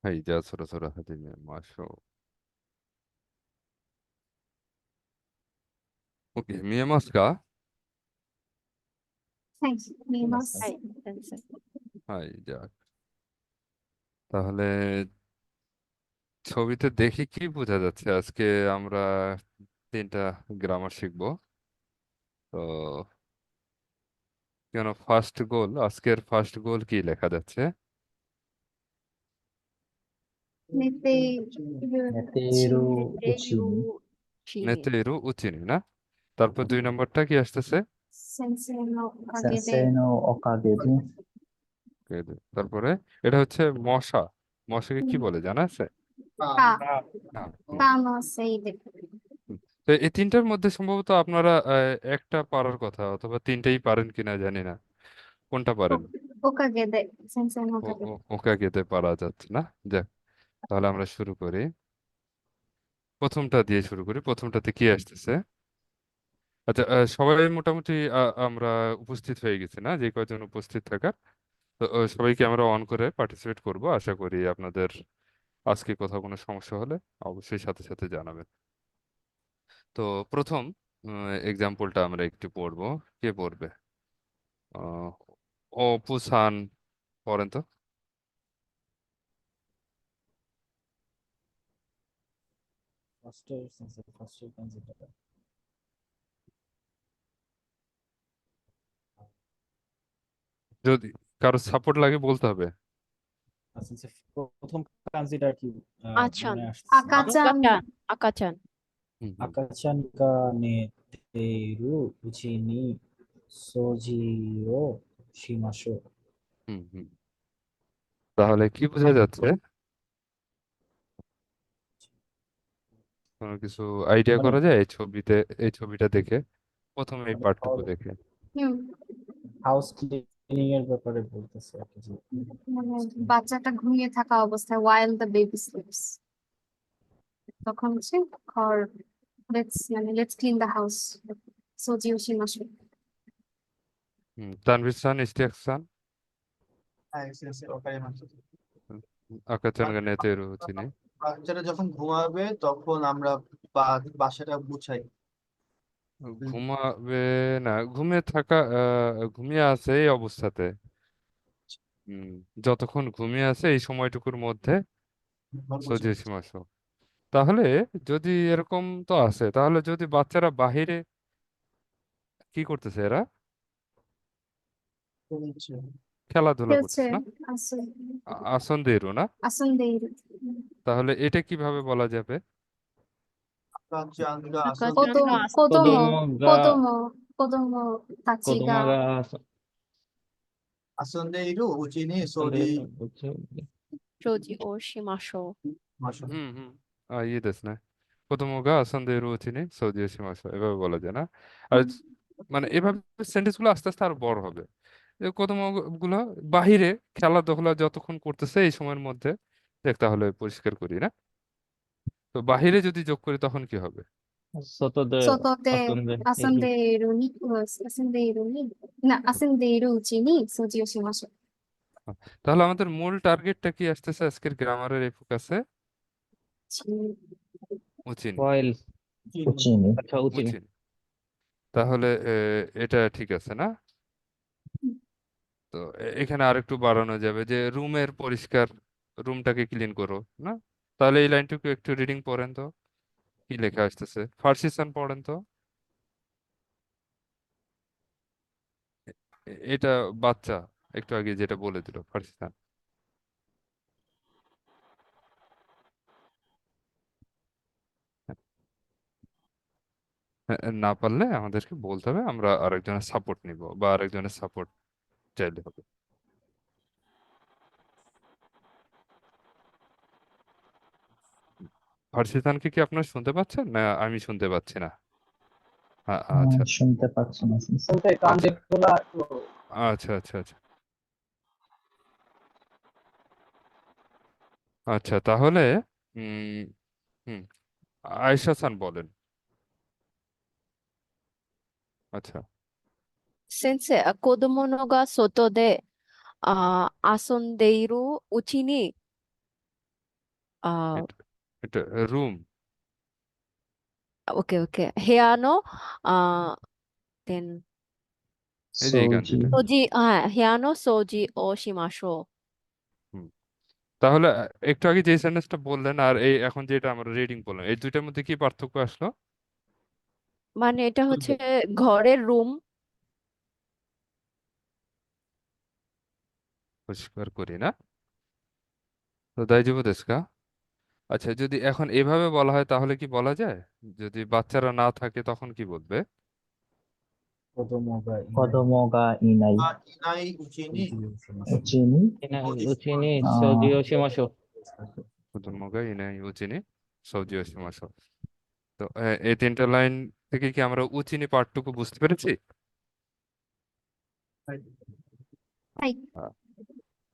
はい、じゃあそろそろ始めましょう。OK、見えますか？はい、見えま はい、す。先生。はい, তাহলে ছবিতে দেখে কি বোঝা যাচ্ছে আজকে আমরা তিনটা গ্রামার শিখবো। তো কেন আজকের ফার্স্ট গোল কি লেখা যাচ্ছে? নেতেরু নেতেরু উচিনি চিনি নেতেরু উচিনি না? তারপর দুই নম্বরটা কি আসতেছে? সেন্সেই নো কাগেদে সেন্সেই নো ওকাগেনি তারপরে এটা হচ্ছে মশা। মশাকে কি বলে জানা আছে? কা না। হুম, কা নো সেইদে হুম। তো এই তিনটার মধ্যে সম্ভবত আপনারা একটা পারার কথা, অথবা তিনটাই পারেন কিনা জানি না। কোনটা পারেন? ওকাগেদে সেন্সেই নো কাগেদে ওকা গেতে পারা যাচ্ছে না। যাক, তাহলে আমরা শুরু করি। প্রথমটা দিয়ে শুরু করি। প্রথমটাতে কি আসতেছে? আচ্ছা, সবাই মোটামুটি আমরা উপস্থিত হয়ে গেছি না, যে কয়জন উপস্থিত থাকার। তো সবাইকে আমরা অন করে পার্টিসিপেট করব। আশা করি আপনাদের আজকে কোথাও কোনো সমস্যা হলে অবশ্যই সাথে সাথে জানাবেন। তো প্রথম এক্সাম্পলটা আমরা একটু পড়বো। কে পড়বে? আহ অপুসান পড়েন তো। ফার্স্টের সেন্সে ফার্স্টের কাঞ্জিটা যদি কারো সাপোর্ট লাগে বলতে হবে। সেন্সে প্রথম কাঞ্জিটা কি আচান মনে আসছে না? আকাচান আকাচান আকাচান হুম, হুম, আকাচান গা নেতেরু উচিনি সোজিও শিমাশো। হুম, হুম। তাহলে কি বোঝা যাচ্ছে? কোনো কিছু আইডিয়া মানে করা যায় এই ছবিটা দেখে, প্রথমে এই মানে পার্টটুকু দেখে? হুম হাউস ক্লিনিং এর ব্যাপারে বলতেছে আর কি, যে মানে বাচ্চাটা ঘুমিয়ে থাকা অবস্থায় while the baby sleeps তখন হচ্ছে ঘর let's clean the house সোজিও শিমাশো Tanvir খান, ইশতিয়াক খান। আকাচান গানে তেরো চিনি। বাচ্চারা যখন ঘুমাবে তখন আমরা বাসাটা গুছাই। ঘুমাবে না, ঘুমিয়ে আছে এই অবস্থাতে। হুম, যতক্ষণ ঘুমিয়ে আছে এই সময়টুকুর মধ্যে ঘর গুছাই। সজিয়েছি মাসো। তাহলে যদি এরকম তো আছে, তাহলে যদি বাচ্চারা বাহিরে কি করতেছে এরা? খেলাধুলা হচ্ছে করতেছে না? আসল আসন্দেরু না? আসন্দেইরু তাহলে এটা কিভাবে বলা যাবে? আকাচান কোদো গা কোদোমো কোদোমো কোদোমো কোদোমো তাচি গা কোদোমো গা আসন্দেইরু উচিনি সোরি সন্দেহ বুঝছো। সোজি ও শিমাশো মাসো। হুম, হুম। ইয়ে দেশ না, প্রথম গা আসন্দেরু চিনি সৌদিয়েশি মাসো, এভাবে বলা যায় না? আর মানে এভাবে সেন্টেন্স গুলো আস্তে আস্তে আরো বড় হবে। প্রথম গুলো বাহিরে খেলাধুলা যতক্ষণ করতেছে এই সময়ের মধ্যে। দেখ, তাহলে পরিষ্কার করি না? তো বাহিরে যদি যোগ করি তখন কি হবে? সততে সোতোতে আসন্দে এইরু আসন্দেইরু নি আসন্দেইরু নি না আসন্দেইরু উচি নি সোজিও শিমাশো তাহলে আমাদের মূল টার্গেটটা কি আসতেছে আজকের গ্রামারের এই ফোকাসে? উচিনি। ফয়েল উচিনি আচ্ছা উচিনি উচিনি। তাহলে এটা ঠিক আছে না? তো এখানে আরেকটু বাড়ানো যাবে যে রুমের পরিষ্কার, রুমটাকে ক্লিন করো না? তাহলে এই লাইনটুকু একটু রিডিং পড়েন তো, কি লেখা আসতেছে? ফার্সিসান পড়েন তো। এটা বাচ্চা একটু আগে যেটা বলে দিল, ফার্সিসান। না পারলে আমাদেরকে বলতে হবে, আমরা আরেকজনের সাপোর্ট নিব, বা আরেকজনের সাপোর্ট চাইলে হবে। ফার্সিসানকে কি আপনারা শুনতে পাচ্ছেন, না আমি শুনতে পাচ্ছি না? আচ্ছা, শুনতে পাচ্ছি না আচ্ছা, আচ্ছা, আচ্ছা, আচ্ছা, আচ্ছা। তাহলে উম হুম আয়েশা খান বলেন। আচ্ছা, 先生、子供のが外で遊んでいるうちに আহ এটা এটা রুম। ওকে ওকে, হেয়ানো দেন এই যে এই সৌজি কান্ট্রিটা। সোজি, হ্যাঁ হেয়ানো সোজি ও শিমাশো। হুম। তাহলে একটু আগে যে সেন্টেন্সটা বললেন আর এই এখন যেটা আমরা রিডিং বললাম, এই দুইটার মধ্যে কি পার্থক্য আসলো? মানে এটা হচ্ছে ঘরের রুম। পরিষ্কার করি না, তো দাইজিবু দেশকা? আচ্ছা, যদি এখন এভাবে বলা হয় তাহলে কি বলা যায়? যদি বাচ্চারা না থাকে তখন কি বলবে? কদমগা ইনাই ইনাই উচিনি উচিনি 우치니 আহ 소지오 시마쇼. কুতুমগা ইনাই উচিনি সৌজিও সীমাসো। তো এই তিনটা লাইন থেকে কি আমরা উচিনি পার্টটুকু বুঝতে পেরেছি? তাই আহ,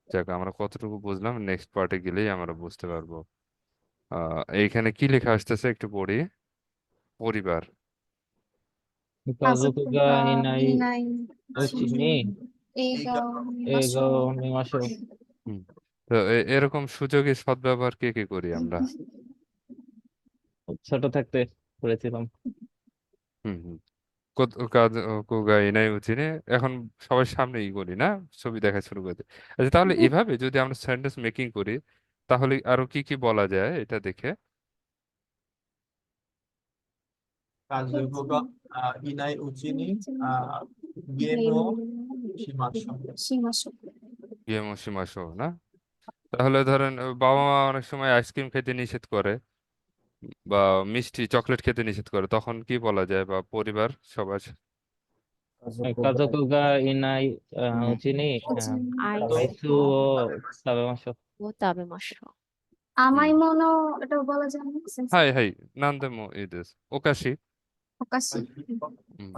যাক, আমরা কতটুকু বুঝলাম নেক্সট পার্টে গেলেই আমরা বুঝতে পারবো। এইখানে কি লেখা আসতেছে একটু পড়ি। পরিবার। 가족가 가족과 이나이 이나이 우치니 애가 에고 마셔 니마쇼. হুম। তো এরকম সুযোগে সদ্ব্যবহার কে কে করি আমরা? ছোট থাকতে করেছিলাম। হুম হুম। কাজ কোগাই নাই উচিনে এখন সবার সামনেই করি না, ছবি দেখা শুরু করে দিই। আচ্ছা, তাহলে এভাবে যদি আমরা সেন্টেন্স মেকিং করি তাহলে আরো কি কি বলা যায় এটা দেখে? কাজুগোগা ইনাই উচিনি গেমো শিমাশো। 심하셔 গেমো সীমাসো না? তাহলে ধরেন বাবা মা অনেক সময় আইসক্রিম খেতে নিষেধ করে বা মিষ্টি চকলেট খেতে নিষেধ করে, তখন কি বলা যায়? বা পরিবার সবার কাজুকোগা 가족가 이나이 우치니 আইস 아이스오 사베마쇼. ও তাবে মাশো। হুম। আমাই মনো এটা বলা যায় না সেন্স হাই হাই নান্দেমো ইদেস ওকাশি। ওকাশি হুম।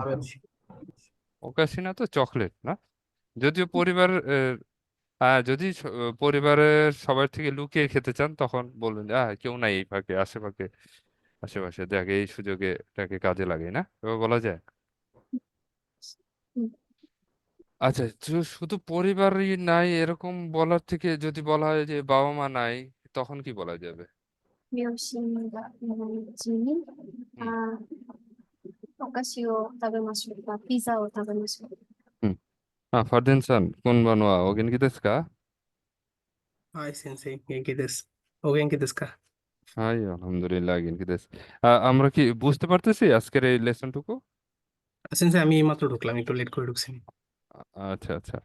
ওকাশি না তো চকলেট না? যদিও পরিবার যদি পরিবারের সবার থেকে লুকিয়ে খেতে চান তখন বলবেন যে কেউ নাই এই ফাঁকে আশেপাশে, আশেপাশে দেখ এই সুযোগে এটাকে কাজে লাগে না, এভাবে বলা যায়। আচ্ছা, শুধু পরিবারই নাই এরকম বলার থেকে যদি বলা হয় যে বাবা মা নাই, তখন কি বলা যাবে? 미요시가 이나이지니 হুম 아 오카시오 타베마쇼 피자오 타베마쇼 হুম। ফারদিন সান কোন বানোয়া ওগেন কি দেশকা? はい、先生、元気です。お元気ですか？ হাই আলহামদুলিল্লাহ ওগেন কি দেশ। আমরা কি বুঝতে পারতেছি আজকের এই লেসনটুকু? 先生、আমি এইমাত্র ঢুকলাম, একটু লেট করে ঢুকছি। আচ্ছা আচ্ছা।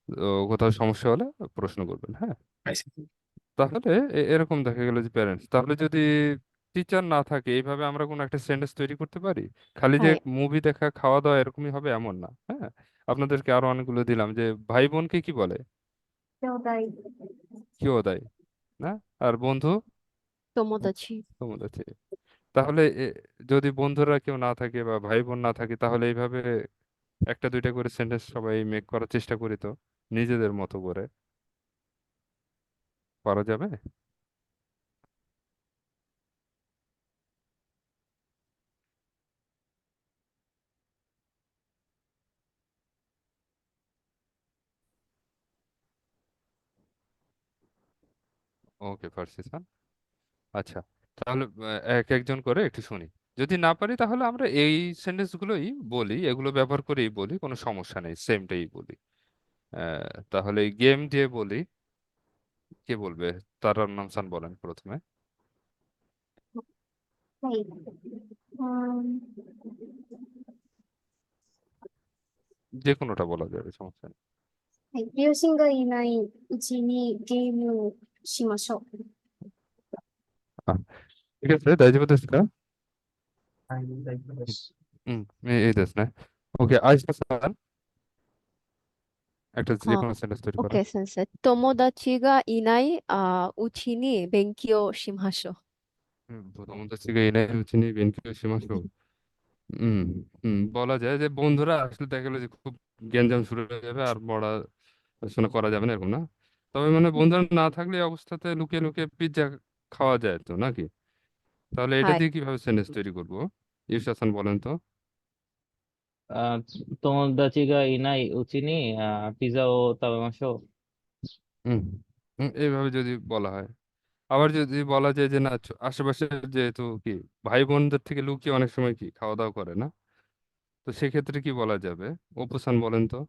তো কোথাও সমস্যা হলে প্রশ্ন করবেন, হ্যাঁ? হাই,先生। তাহলে এরকম দেখা গেল যে প্যারেন্টস, তাহলে যদি টিচার না থাকে এইভাবে আমরা কোনো একটা সেন্টেন্স তৈরি করতে পারি। খালি যে হ্যাঁ মুভি দেখা খাওয়া দাওয়া এরকমই হবে এমন না, হ্যাঁ। আপনাদেরকে আরো অনেকগুলো দিলাম যে ভাই বোনকে কি বলে? 뼈다이 কিওদাই না? আর বন্ধু? তোমোদাচি। তোমোদাচি। তাহলে যদি বন্ধুরা কেউ না থাকে বা ভাই বোন না থাকে তাহলে এইভাবে একটা দুইটা করে সেন্টেন্স সবাই মেক করার চেষ্টা করি তো, নিজেদের মতো করে। পারা যাবে? ওকে পারছি। আচ্ছা, তাহলে এক একজন করে একটু শুনি। যদি না পারি তাহলে আমরা এই সেন্টেন্স গুলোই বলি, এগুলো ব্যবহার করেই বলি, কোনো সমস্যা নেই, সেমটাই বলি। তাহলে গেম দিয়ে বলি। কে বলবে? তারার নাম সান বলেন প্রথমে। তাই যে কোনোটা বলা যাবে, সমস্যা নেই। はい、両親がいないうちにゲームをしましょう。 আহ, ঠিক আছে, দাইজিবো দেশু কা? はい大丈夫です হুম, এই দেশ না। ওকে, আয়েশা সান একটা যে হ্যাঁ কোনো সেন্টেন্স তৈরি করো। ওকে সেন্সে তোমোদাচিগা ইনাই উচিনি বেঙ্কিও শিমাশো। তোমাদের থেকে এনে চিনি বেনকিও সীমাসু। হুম হুম, বলা যায় যে বন্ধুরা আসলে দেখা গেলো যে খুব গ্যাঞ্জাম শুরু হয়ে যাবে আর পড়াশোনা করা যাবে না, এরকম না। তবে মানে বন্ধুরা না থাকলে এই অবস্থাতে লুকিয়ে লুকিয়ে পিৎজা খাওয়া যায় তো নাকি? তাহলে এটা হাই দিয়ে কিভাবে সেন্টেন্স তৈরি করবো? ইউসুফ হাসান বলেন তো। আহ তোমোদাচিগা ইনাই উচিনি পিজা ও তাবেমাশো. হুম হুম, এইভাবে যদি বলা হয় আবার যদি বলা যায় যে না আশেপাশে যেহেতু কি ভাই বোনদের থেকে লুকিয়ে অনেক সময় কি খাওয়া দাওয়া করে না, তো সেক্ষেত্রে কি বলা যাবে? অপুসান বলেন তো।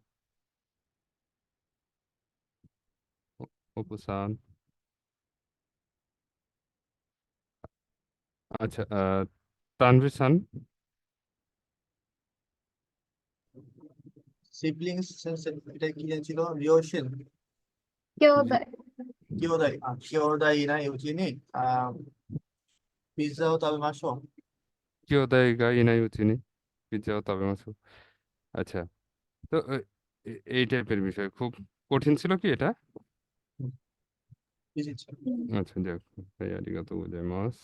অপুসান। আচ্ছা, তানভীর সান। সিবলিংস সেন্স এটা কি ছিল? রিওশিন, কেউ জি। দেয়। কিয়োদাই, কিয়োদাই ইনাই উচিনি, পিৎজা ও তাবে মাসো। কিয়োদাই গা ইনাই উচিনি পিজ্জা ও তাবে মাসু। আচ্ছা, তো এই টাইপের বিষয় খুব কঠিন ছিল কি এটা? ইজি ছিল। আচ্ছা, যাক, তাই আরিগাতো গোজাইমাস।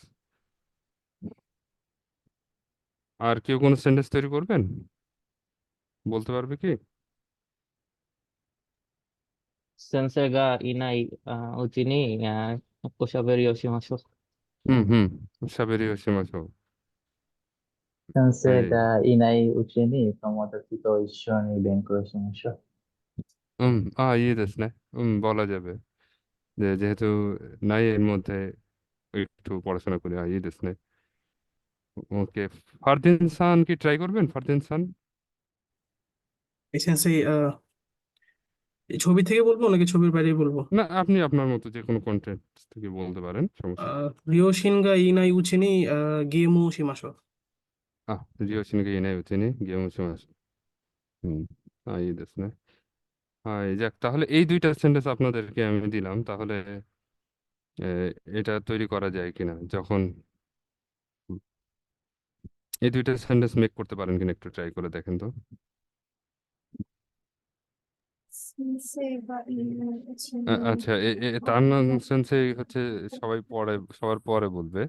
আর কেউ কোনো সেন্টেন্স তৈরি করবেন? বলতে পারবে কি? সেন্সেগা ইনাই উচিনি কোশাবেরি ওশিমাশো। হুম হুম, সাবেরি ওশিমাসু। 先生はい。がいないうちに友達と一緒に勉強しましょう。ইয়ে দেশ না, বলা যাবে যে যেহেতু নাই এর মধ্যে একটু পড়াশোনা করি, ইয়ে দেশ না। ওকে, ফারদিন সান কি ট্রাই করবেন? ফারদিন সান। এই সেন্সেই এই ছবি থেকে বলবো নাকি ছবির বাইরে বলবো? না, আপনি আপনার মতো যে কোনো কন্টেন্ট থেকে বলতে পারেন, সমস্যা নেই। রিওশিন গা ইনাই উচিনি গেমু শিমাশো। Rio সিনকে ইনাই উচিনি game উচিমাস। হুম। ইয়ে দেশ না। যাক, তাহলে এই দুইটা সেন্টেন্স আপনাদেরকে আমি দিলাম, তাহলে এটা তৈরি করা যায় কিনা, যখন এই দুইটা সেন্টেন্স মেক করতে পারেন কিনা একটু ট্রাই করে দেখেন তো। সেন্সেই বা ইনাই উচিনি। আচ্ছা, তার ননসেন্সে হচ্ছে সবাই পরে, সবার পরে বলবে।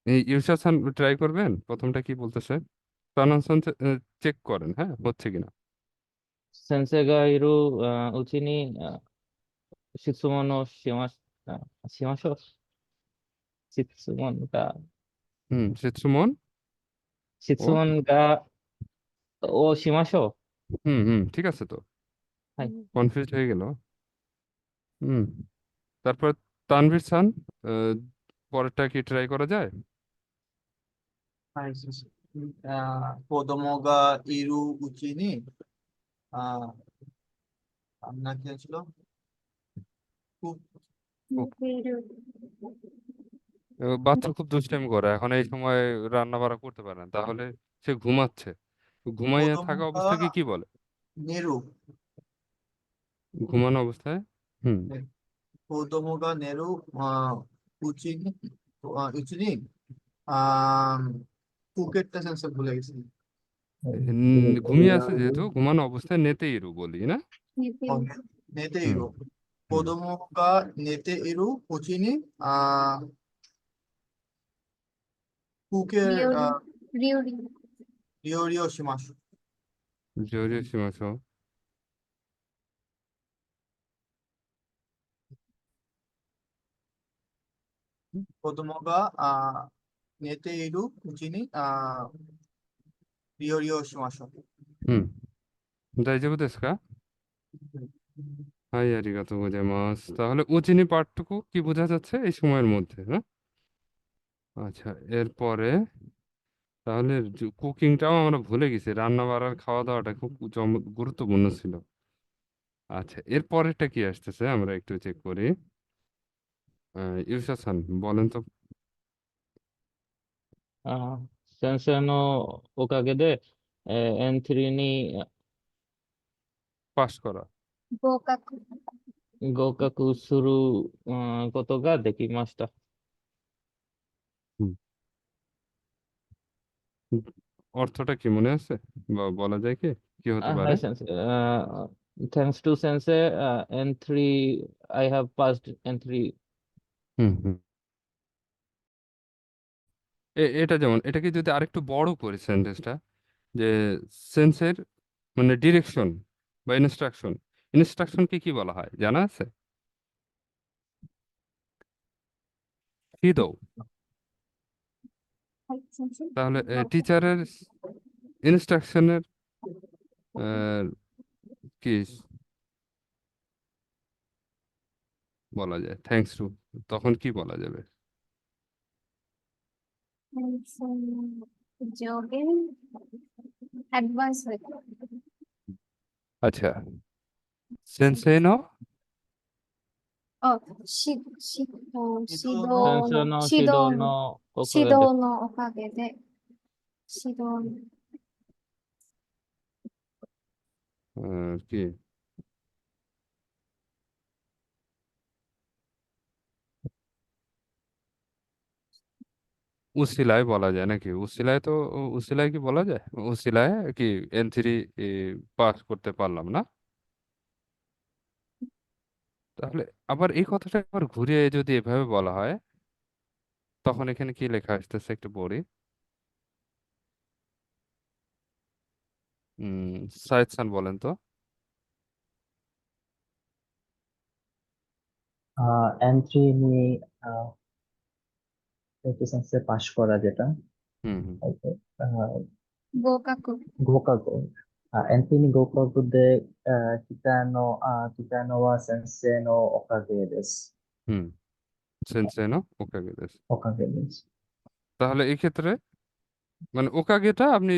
এই ইউসার খান ট্রাই করবেন, প্রথমটা কি বলতেছে প্রনাউন্সিয়েশন চেক করেন, হ্যাঁ, হচ্ছে কিনা। সেন্সেগা ইরু উচিনি শিৎসুমন ও শিমাশো। শিৎসুমন গা সুমন। ও, শিৎসুমন গা ও শিমাশো। ঠিক আছে তো। হাই। কনফিউজ হয়ে গেল। হুম। তারপর তানভীর খান, আহ, পরেরটা কি ট্রাই করা যায়? はい、そうそう。子供がいるうちに、なんて言うんでしょう。 বাচ্চা খুব দুষ্টাইমি করে, এখন এই সময় রান্না বান্না করতে পারে না, তাহলে সে ঘুমাচ্ছে। ঘুমাইয়া 子供 থাকা が অবস্থাকে কি বলে? 寝る。 ঘুমানো অবস্থায়। হুম ね、子供が寝る、うちに、うちに、ফুকেটটা সেন্সর ভুলে গেছি। ঘুমিয়ে আছে যেহেতু, ঘুমানো অবস্থায় নেতে ইরু বলি না। 寝て ও, いる。 寝てい হুম る。হুম 子供が寝ているうちに、ফুকের リオリ、リオリ、 料理をしましょ জোরে সীমাস। う。子供が寝ているうちに料理をしましょう。হুম, 大丈夫ですか? আরিগাতো গোজাইমাস। তাহলে উচিনি পার্টটুকু কি বোঝা যাচ্ছে এই সময়ের মধ্যে, না? আচ্ছা, এরপরে তাহলে কুকিংটাও আমরা ভুলে গেছি, রান্না বাড়ার খাওয়া দাওয়াটা খুব গুরুত্বপূর্ণ ছিল। আচ্ছা, এর পরেরটা কি আসতেছে আমরা একটু চেক করি। ইউসা খান বলেন তো। 先生のおかげで、エントリーに পাস করা। 合格。合格することができました。 হুম, হুম, অর্থটা কি মনে আছে বা বলা যায় কি, কি হতে পারে? はい、先生。Thanks to 先生、N3, I have passed N3. হুম হুম। এটা যেমন, এটাকে যদি আরেকটু বড় করি সেন্টেন্সটা, যে সেন্সের মানে ডিরেকশন বা ইনস্ট্রাকশন, ইনস্ট্রাকশনকে কি বলা হয় জানা আছে? কি দাও? はい、先生。 তাহলে টিচারের ইনস্ট্রাকশনের কি বলা যায়? থ্যাঙ্কস টু, তখন কি বলা যাবে? যোগেন অ্যাডভান্স হয়ে গেল। আচ্ছা, সেন্সেই নো। ও শি শি শিদো Sensei no শিদো Shido no শিদো Okage নো ওকাগে দে শিদো কি উসিলায় বলা যায় নাকি? উসিলায় তো, উসিলায় কি বলা যায়? উসিলায় কি N3 পাস করতে পারলাম না, তাহলে আবার এই কথাটা আবার ঘুরিয়ে যদি এভাবে বলা হয়, তখন এখানে কি লেখা আসতেছে একটু পড়ি। সাইদ খান বলেন তো। এন্ট্রি নিয়ে সেন্সে পাশ করা যেটা হুম হুম গোকাকু গোকাগো এন্ট্রি নি গোকাগো de kita no wa sensei no okage desu. হুম সেন্সেই নো ওকাগে দেশু। okage desu. তাহলে এই ক্ষেত্রে মানে ওকাগেটা আপনি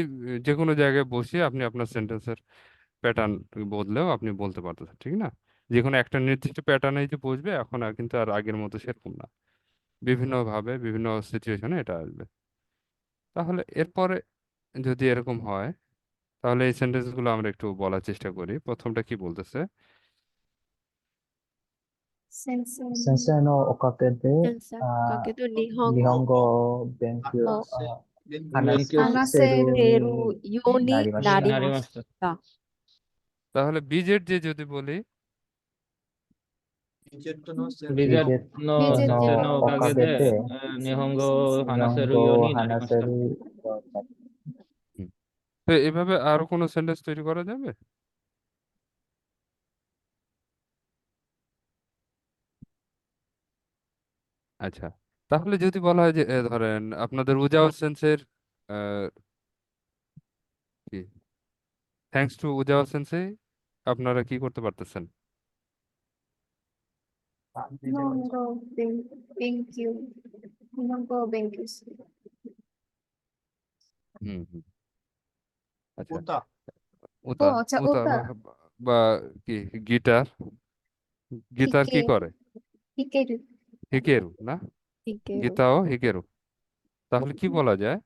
যে কোনো জায়গায় বসিয়ে আপনি আপনার সেন্টেন্সের প্যাটার্ন বদলেও আপনি বলতে পারতেছেন, ঠিক না? যে কোনো একটা নির্দিষ্ট প্যাটার্নে যে বসবে, এখন আর কিন্তু আর আগের মতো সেরকম না, বিভিন্ন ভাবে বিভিন্ন সিচুয়েশনে এটা আসবে। তাহলে এরপরে যদি এরকম হয়, তাহলে এই সেন্টেন্সগুলো আমরা একটু বলার চেষ্টা করি। প্রথমটা কি বলতেছে? সেন্সেই Sensei no okage de Sensei Okagedo Nihongo nihongo benkyo o Benkyo hanaseru Hanaseru ni yo ni narimashita. narimashita. narimashita. তাহলে বিজেট যে যদি বলি, Inject no sense. Bizet Bijet no Bizet no Sensei no Okage okage de de Nihongo Hanaseru nihongo yo ni narimashita. hanaseru হুম, তো এভাবে আরো কোনো sentence তৈরি করা যাবে? আচ্ছা, তাহলে যদি বলা হয় যে ধরেন আপনাদের উজাও সেন্সের কি থ্যাঙ্কস টু উজাও সেন্সে আপনারা কি করতে পারতেছেন? নিহঙ্গো বেঙ্কিউ নিহঙ্গো বেঙ্কিউ হুম হুম আচ্ছা, Uta. ও উতা আচ্ছা উতা ওটা বা কি গিটার, গিটার হিকে কি করে? হিকেরু হিকেরু না, Hikaru. গীতাও হিকেরু, তাহলে কি বলা যায়?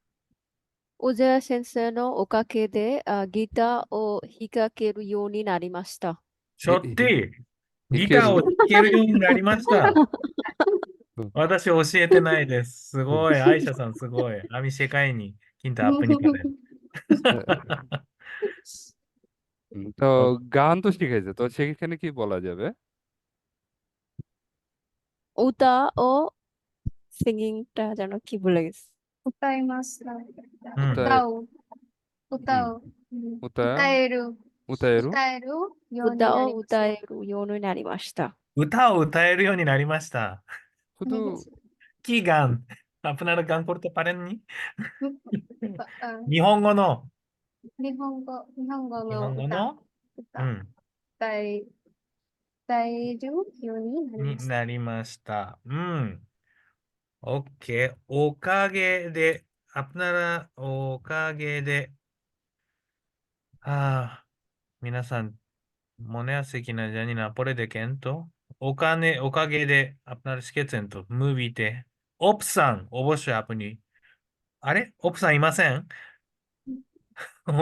Uzawa Sensei no okage de gita o hikakeru you ni narimashita. ちょっと、ギター হিকেরু を弾けるようになりました。私教えてないです。すごい。アイシャさんすごい。アミ世界に金太アップにかね。তো গান তো শিখেছে, তো সেখানে কি বলা যাবে? Uta o singing টা যেন কি ভুলে গেছি। 歌いますうん。歌え、歌を歌歌える歌える歌えるように 歌 な を りまし 歌 た えるようになりました。歌を歌えるようになりました。 শুধুキーガン。আপনারা গান করতে পারেননি? あ日本語の、日本語日の歌本語の、歌えるようになりまにしたなりました。OK。おかげで、আপনারাおかげで、皆さん、মনে আছে কিনা জানি না পরে দেখেন তো ওかげでআপনার শিখেছেন তো মুভিতে ওপসান অবশ্যই আপনি আরে ওপসান いません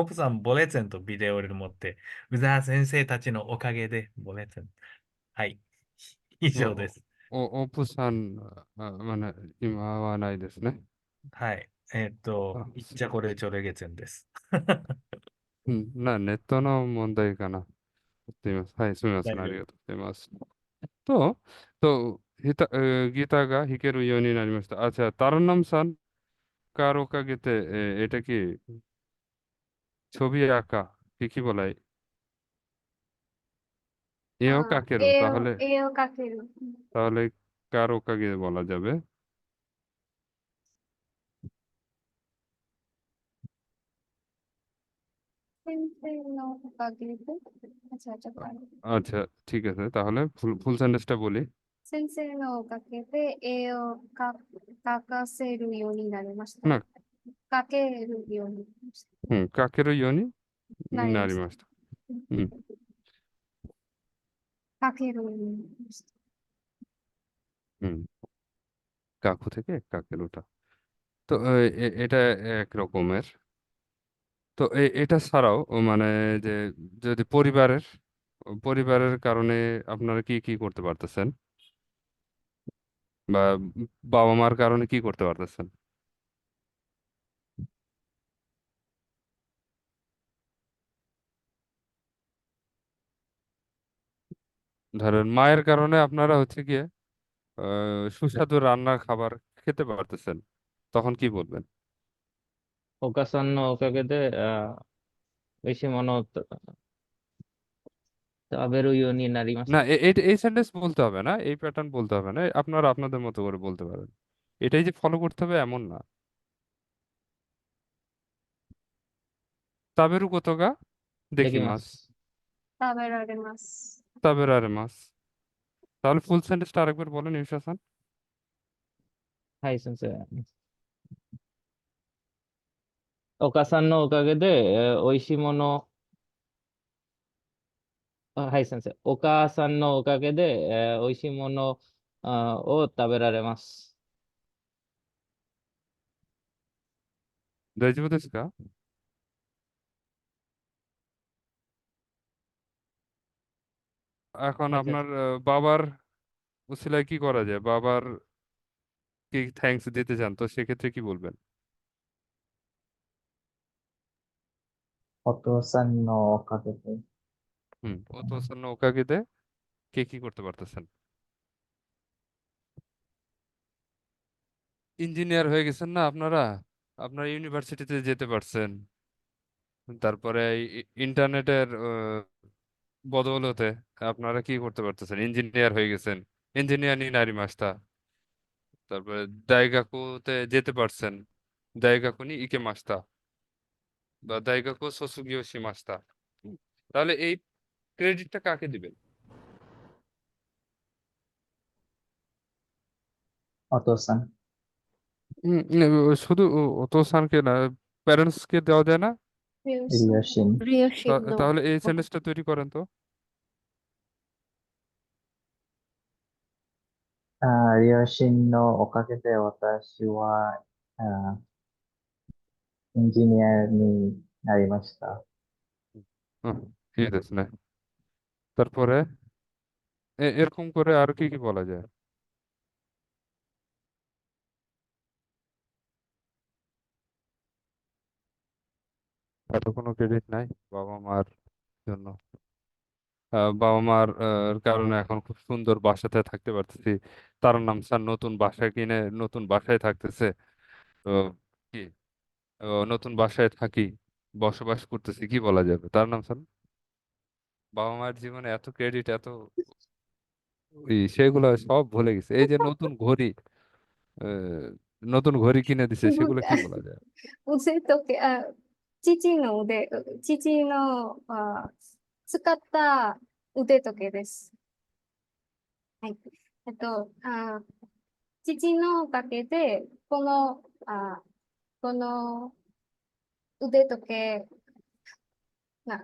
ওপসান বলেছেন তো ভিডিওর মধ্যে উজাহা সেন্সেই たちのおかげでবলেছেন はい以上です オプさんমানে今はないですね。はいইচ্ছা করে চলে গেছেনですネットの問題かな。すみません。はい、すみません。ありがとうございます。ギターが弾けるようになりました。আচ্ছা, তার নাম সান কার ওকাগেতে এটা কি ছবি আঁকা, কি বলে? এও কাকেরও, তাহলে 絵を描ける তাহলে কার ওকাগে বলা যাবে? সেন্সেই নো ওকাগেতে আচ্ছা আচ্ছা পারো আচ্ছা, ঠিক আছে, তাহলে ফুল ফুল সেন্টেন্সটা বলি। 先生のおかげで絵を描かせるようになりました。না, 描けるようになりました。 কাকেরও ইয়োনি なりま নারী した。 মাস্টার। হুম 描けるようになりました。 হুম কাকু থেকে কাকের ওটা। তো এটা এক রকমের। তো এটা ছাড়াও মানে যে যদি পরিবারের কারণে আপনারা কি কি করতে পারতেছেন, বা বাবা মার কারণে কি করতে পারতেছেন? ধরেন মায়ের কারণে আপনারা হচ্ছে গিয়ে সুস্বাদু রান্নার খাবার খেতে পারতেছেন, তখন কি বলবেন? お母さんのおかげで、美味しいものを食べるようになりまし না,た。 এই সেন্টেন্স বলতে হবে না, এই প্যাটার্ন বলতে হবে না, আপনারা আপনাদের মতো করে বলতে পারেন। এটাই যে ফলো করতে হবে এমন না। তাবেরু কোতোগা で দেখি きま মাস す。食べられます。 তাবের আরে মাস। তাহলে ফুল সেন্টেন্সটা আরেকবার বলেন ইউসা হাসান। はい、先生。お母さんのおかげで、美味しいもの、はい、先生。お母さんのおかげで、美味しいもの、を食べられます。 大丈夫ですか? এখন はい、先 আপনার 生。 বাবার উসিলায় কি করা যায়, বাবার কি থ্যাঙ্কস দিতে চান, তো সেক্ষেত্রে কি বলবেন? お父さんのおかげで、 ও তো ওকাগেদে কে কি করতে পারতেছেন? ইঞ্জিনিয়ার হয়ে গেছেন না আপনারা, আপনারা ইউনিভার্সিটিতে যেতে পারছেন, তারপরে ইন্টারনেটের বদৌলতে আপনারা কি করতে পারতেছেন, ইঞ্জিনিয়ার হয়ে গেছেন, ইঞ্জিনিয়ার নি নারী মাস্তা। তারপরে দাইগাকুতে যেতে পারছেন, দাইগাকু নি ইকে মাস্তা বা দাইগাকু সোসুগিও শি মাস্তা। তাহলে এই ক্রেডিটটা কাকে দিবেন? お父さん、 শুধু ওতোসানকে না, প্যারেন্টসকে দেওয়া যায় না? 両親 両親、 রিয়োশিন নো তাহলে এই ওকা সেন্টেন্সটা তৈরি করেন তো। 両親のおかげで私は、エンジニアになりました。 হুম, ঠিক আছে না। তারপরে এরকম করে আর কি কি বলা যায়? এত কোনো ক্রেডিট নাই বাবা মার জন্য। বাবা মার কারণে এখন খুব সুন্দর বাসাতে থাকতে পারতেছি, তার নাম স্যার নতুন বাসা কিনে নতুন বাসায় থাকতেছে। তো কি, নতুন বাসায় থাকি, বসবাস করতেছি, কি বলা যাবে তার নাম স্যার? বাবা মায়ের জীবনে এত ক্রেডিট, এত সেগুলো সব ভুলে গেছে। এই যে নতুন ঘড়ি, আহ, নতুন ঘড়ি কিনে দিছে, সেগুলো কি বলা যায়? 腕時計、父の父の使った腕時計です。はい。父のおかげで、この腕時計、な、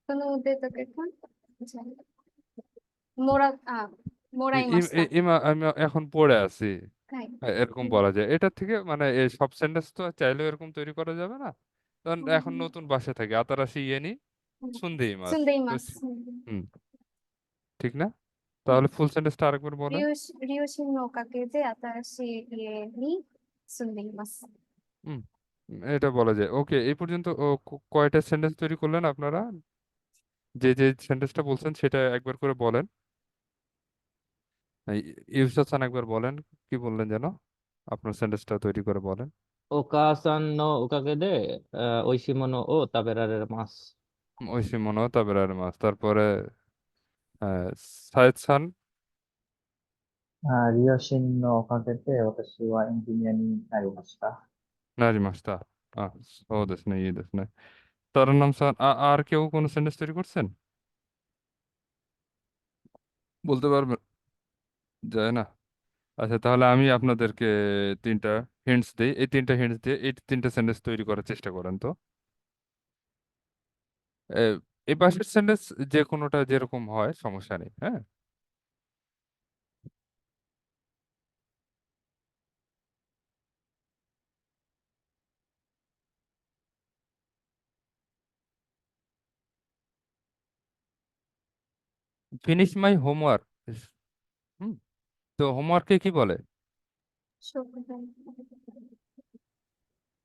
この腕時計かじゃあもらいました。আমি এখন পড়ে আছি, はい。 এরকম বলা যায়। এটা থেকে মানে এই সব সেন্টেন্স তো চাইলেও এরকম তৈরি করা যাবে না। কারণ এখন নতুন বাসায় থাকি, আতারাশি ইয়ে নি সুন্দেই মাস। 住んでい তো ます。 হুম, ঠিক না? তাহলে ফুল সেন্টেন্সটা আরেকবার বলেন। 両親のおかげで新しい家に住んでいます。 হুম, এটা বলা যায়। ওকে, এই পর্যন্ত কয়টা সেন্টেন্স তৈরি করলেন আপনারা? যে যে সেন্টেন্সটা বলছেন সেটা একবার করে বলেন। ইউসুফ হাসান একবার বলেন, কি বললেন যেন? আপনার সেন্টেন্সটা তৈরি করে বলেন। お母さんのおかげで、美味しいものを食べられます。 ঐশী মনো তাবেরার মাস। তারপরে সায়েদ খান। 両親のおかげで私はエンジニアになりました。 なりました。あ、そうですね、いいですね。তারান্নাম স্যার আর কেউ কোনো সেন্টেন্স তৈরি করছেন? বলতে পারবেন? যায় না। আচ্ছা, তাহলে আমি আপনাদেরকে তিনটা হিন্টস দিই, এই তিনটা হিন্টস দিয়ে এই তিনটা সেন্টেন্স তৈরি করার চেষ্টা করেন তো। এ, এই পাশের সেন্টেন্স যে কোনোটা যেরকম হয় সমস্যা নেই, হ্যাঁ। Finish my homework. হুম, তো হোমওয়ার্ককে কি বলে? শুক্রবার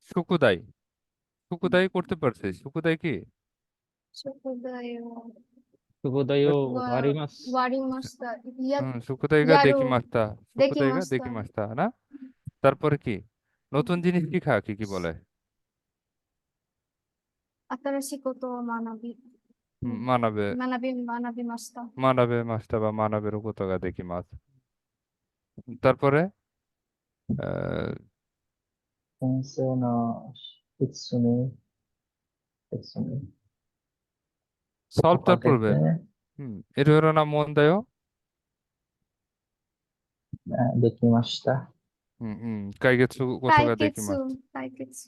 সুকুদাই। হুম, সুকুদাই করতে পারছে, সুকুদাই কি? শুক্রবার শুভোদয় ওয়া ওয়ারিমাস। ওয়ারি মাস্তা ইয়া সুকুদাই গা ইয়ারো দেখি মাস্তা। দেখি সুকুদাই গা মাস্তা দেখি মাস্তা, না? তারপরে কি? নতুন জিনিস শিখা কি কি বলে? 新しいことを学び、মানাবে। 学びました。 মানাবে মাস্তা বা মানাবেরことができます। তারপরে আহ সেন্সে না কিৎসুনে কিৎসুনে সলভ তার おかげ পড়বে। で এর হলো না মন দেয়। できました。 কাইগেৎসুことができます。解決。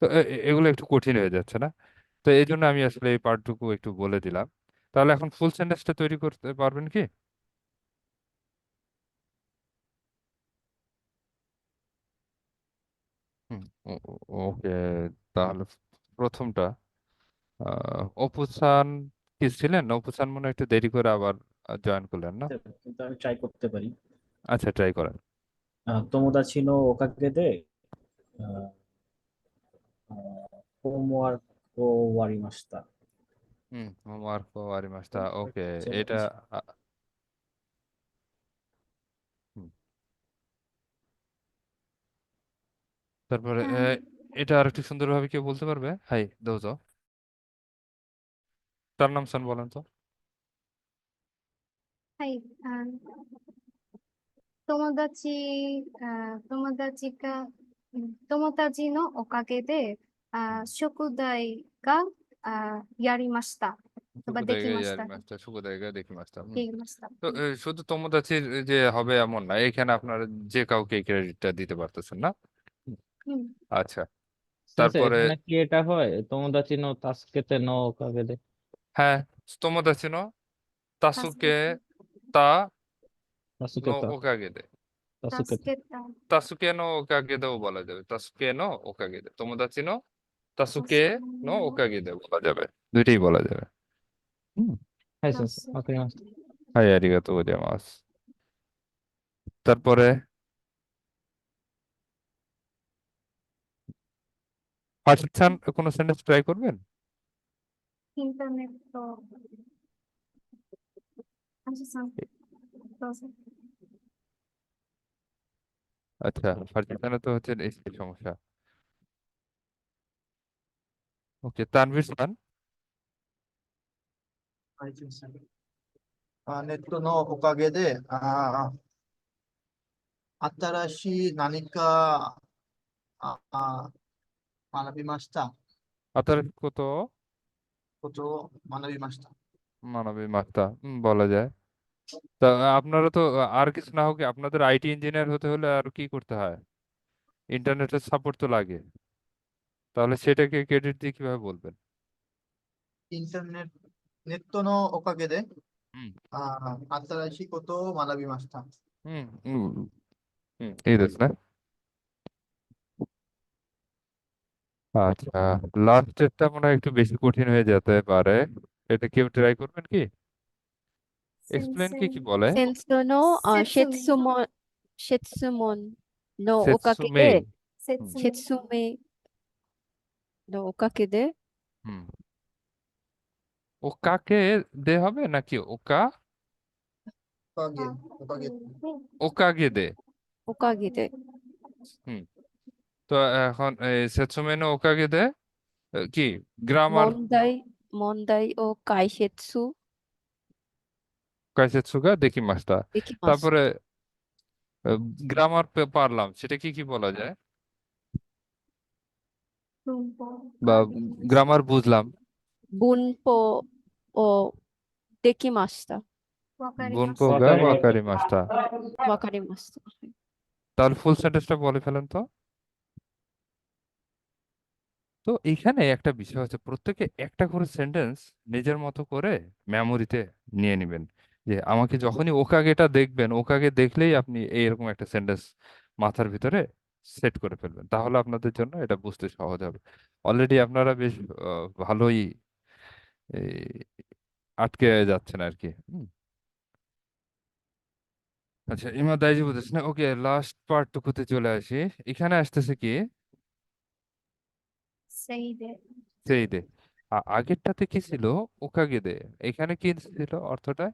তো এগুলো একটু কঠিন হয়ে যাচ্ছে না? তো এই জন্য আমি আসলে এই পার্টটুকু একটু বলে দিলাম। তাহলে এখন ফুল সেন্টেন্সটা তৈরি করতে পারবেন কি? ওকে, তাহলে প্রথমটা অপুসান কি ছিলেন? অপুসান মনে হয় একটু দেরি করে আবার জয়েন করলেন, না? কিন্তু আমি ট্রাই করতে পারি। আচ্ছা, ট্রাই করেন। 友達のおかげで、ホームワークを終わりました。 হোমওয়ার্ক আরি মাস্তা। ওকে, এটা そうです。 আ, হুম, তারপরে うん এটা আর একটু সুন্দরভাবে কেউ বলতে পারবে? হাই দোজো। তার নাম সান বলেন তো। はい。友達、友達が、友達のおかげで、宿題が、やりました。বা সুকুদাইগা できまし ইয়ারি た。 মাস্তা, সুকুদাইগা দেখি মাস্তা। できました。 তো শুধু তোমোদাচির যে হবে এমন না, এখানে আপনারা যে কাউকে ক্রেডিটটা দিতে পারতেছেন, না? হুম, うん。 আচ্ছা। সেন্সে তারপরে এখানে কি এটা হয় তোমোদাচি নো তাস্কেতে নো ওকাগে দে? হ্যাঁ, তোমোদাচি নো 助 তাসুকে けて。 তা নো タスケタ ওকাগে দে। 助けた。助けた。 তাসুকে নো ওকাগে দেও বলা যাবে, তাসুকে নো ওকাগে দে। তোমোদাচি নো তাসুকে 助け নো の ওকাগে দে বলা যাবে, দুইটাই বলা যাবে। হুম, はい、先生。助わかりました。 হাই আরিগাতো গোজাইমাসু। তারপরে ফার্স্ট চান কোনো সেন্টেন্স ট্রাই করবেন? インターネット。アンジュさん、どうぞ。 আচ্ছা, ফার্স্ট চানে তো হচ্ছে এই সমস্যা। ওকে, তানভীর খান। はい、先生。ネットのおかげで、新しい何か学びました。 আতার কত ことを学びました。 মানবী মাত্রা বলা যায়। তা আপনারা তো আর কিছু না হোক, আপনাদের আইটি ইঞ্জিনিয়ার হতে হলে আর কি করতে হয়? ইন্টারনেটের সাপোর্ট তো লাগে। তাহলে সেটাকে ক্রেডিট দিয়ে কিভাবে বলবেন? ネットのおかげで、 হুম 新しいことを学びました。 হুম হুম এইですね। আচ্ছা, লাস্টেরটা মনে হয় একটু বেশি কঠিন হয়ে যেতে পারে। এটা কেউ ট্রাই করবেন কি? 先 এক্সপ্লেন 生。 কি বলে? センスの説明。質問のおかげ সেতসুমেই। で、説明。説明のおかげで、 হুম, ও কাকে দে হবে নাকি ওকা おかげ、おかげ。 ওকাগে দে? おかげで、 হুম, তো এখন এই সেতসুমেই নো ওকাগে দে কি গ্রামার 問題を解説 কাইসেতসুগা দেখি মাস্তা। できました。 তারপরে গ্রামার পারলাম, সেটা কি কি বলা যায়? Rumpo. বা গ্রামার বুঝলাম, বুনপো ও দেকিমাস্তা। বুনপো Wakarimasu. গা ওয়াকারি ওয়াকারি মাস্টা। ওয়াকারিমাস্তা। তাহলে ফুল সেন্টেন্সটা বলে ফেলেন তো। তো এইখানে একটা বিষয় হচ্ছে প্রত্যেকে একটা করে সেন্টেন্স নিজের মতো করে মেমোরিতে নিয়ে নেবেন, যে আমাকে যখনই ওকাগেটা দেখবেন, ওকাগে দেখলেই আপনি এইরকম একটা সেন্টেন্স মাথার ভিতরে সেট করে ফেলবেন, তাহলে আপনাদের জন্য এটা বুঝতে সহজ হবে। অলরেডি আপনারা বেশ ভালোই এই, আটকে যাচ্ছেন আর কি। আচ্ছা, ইমা দাইজি বুঝেছ না, ওকে লাস্ট পার্টটুকুতে চলে আসি। এখানে আসতেছে কি Seide. সেই দে, আগেরটাতে কি ছিল, ওকাগে দে। এখানে কি ছিল অর্থটা,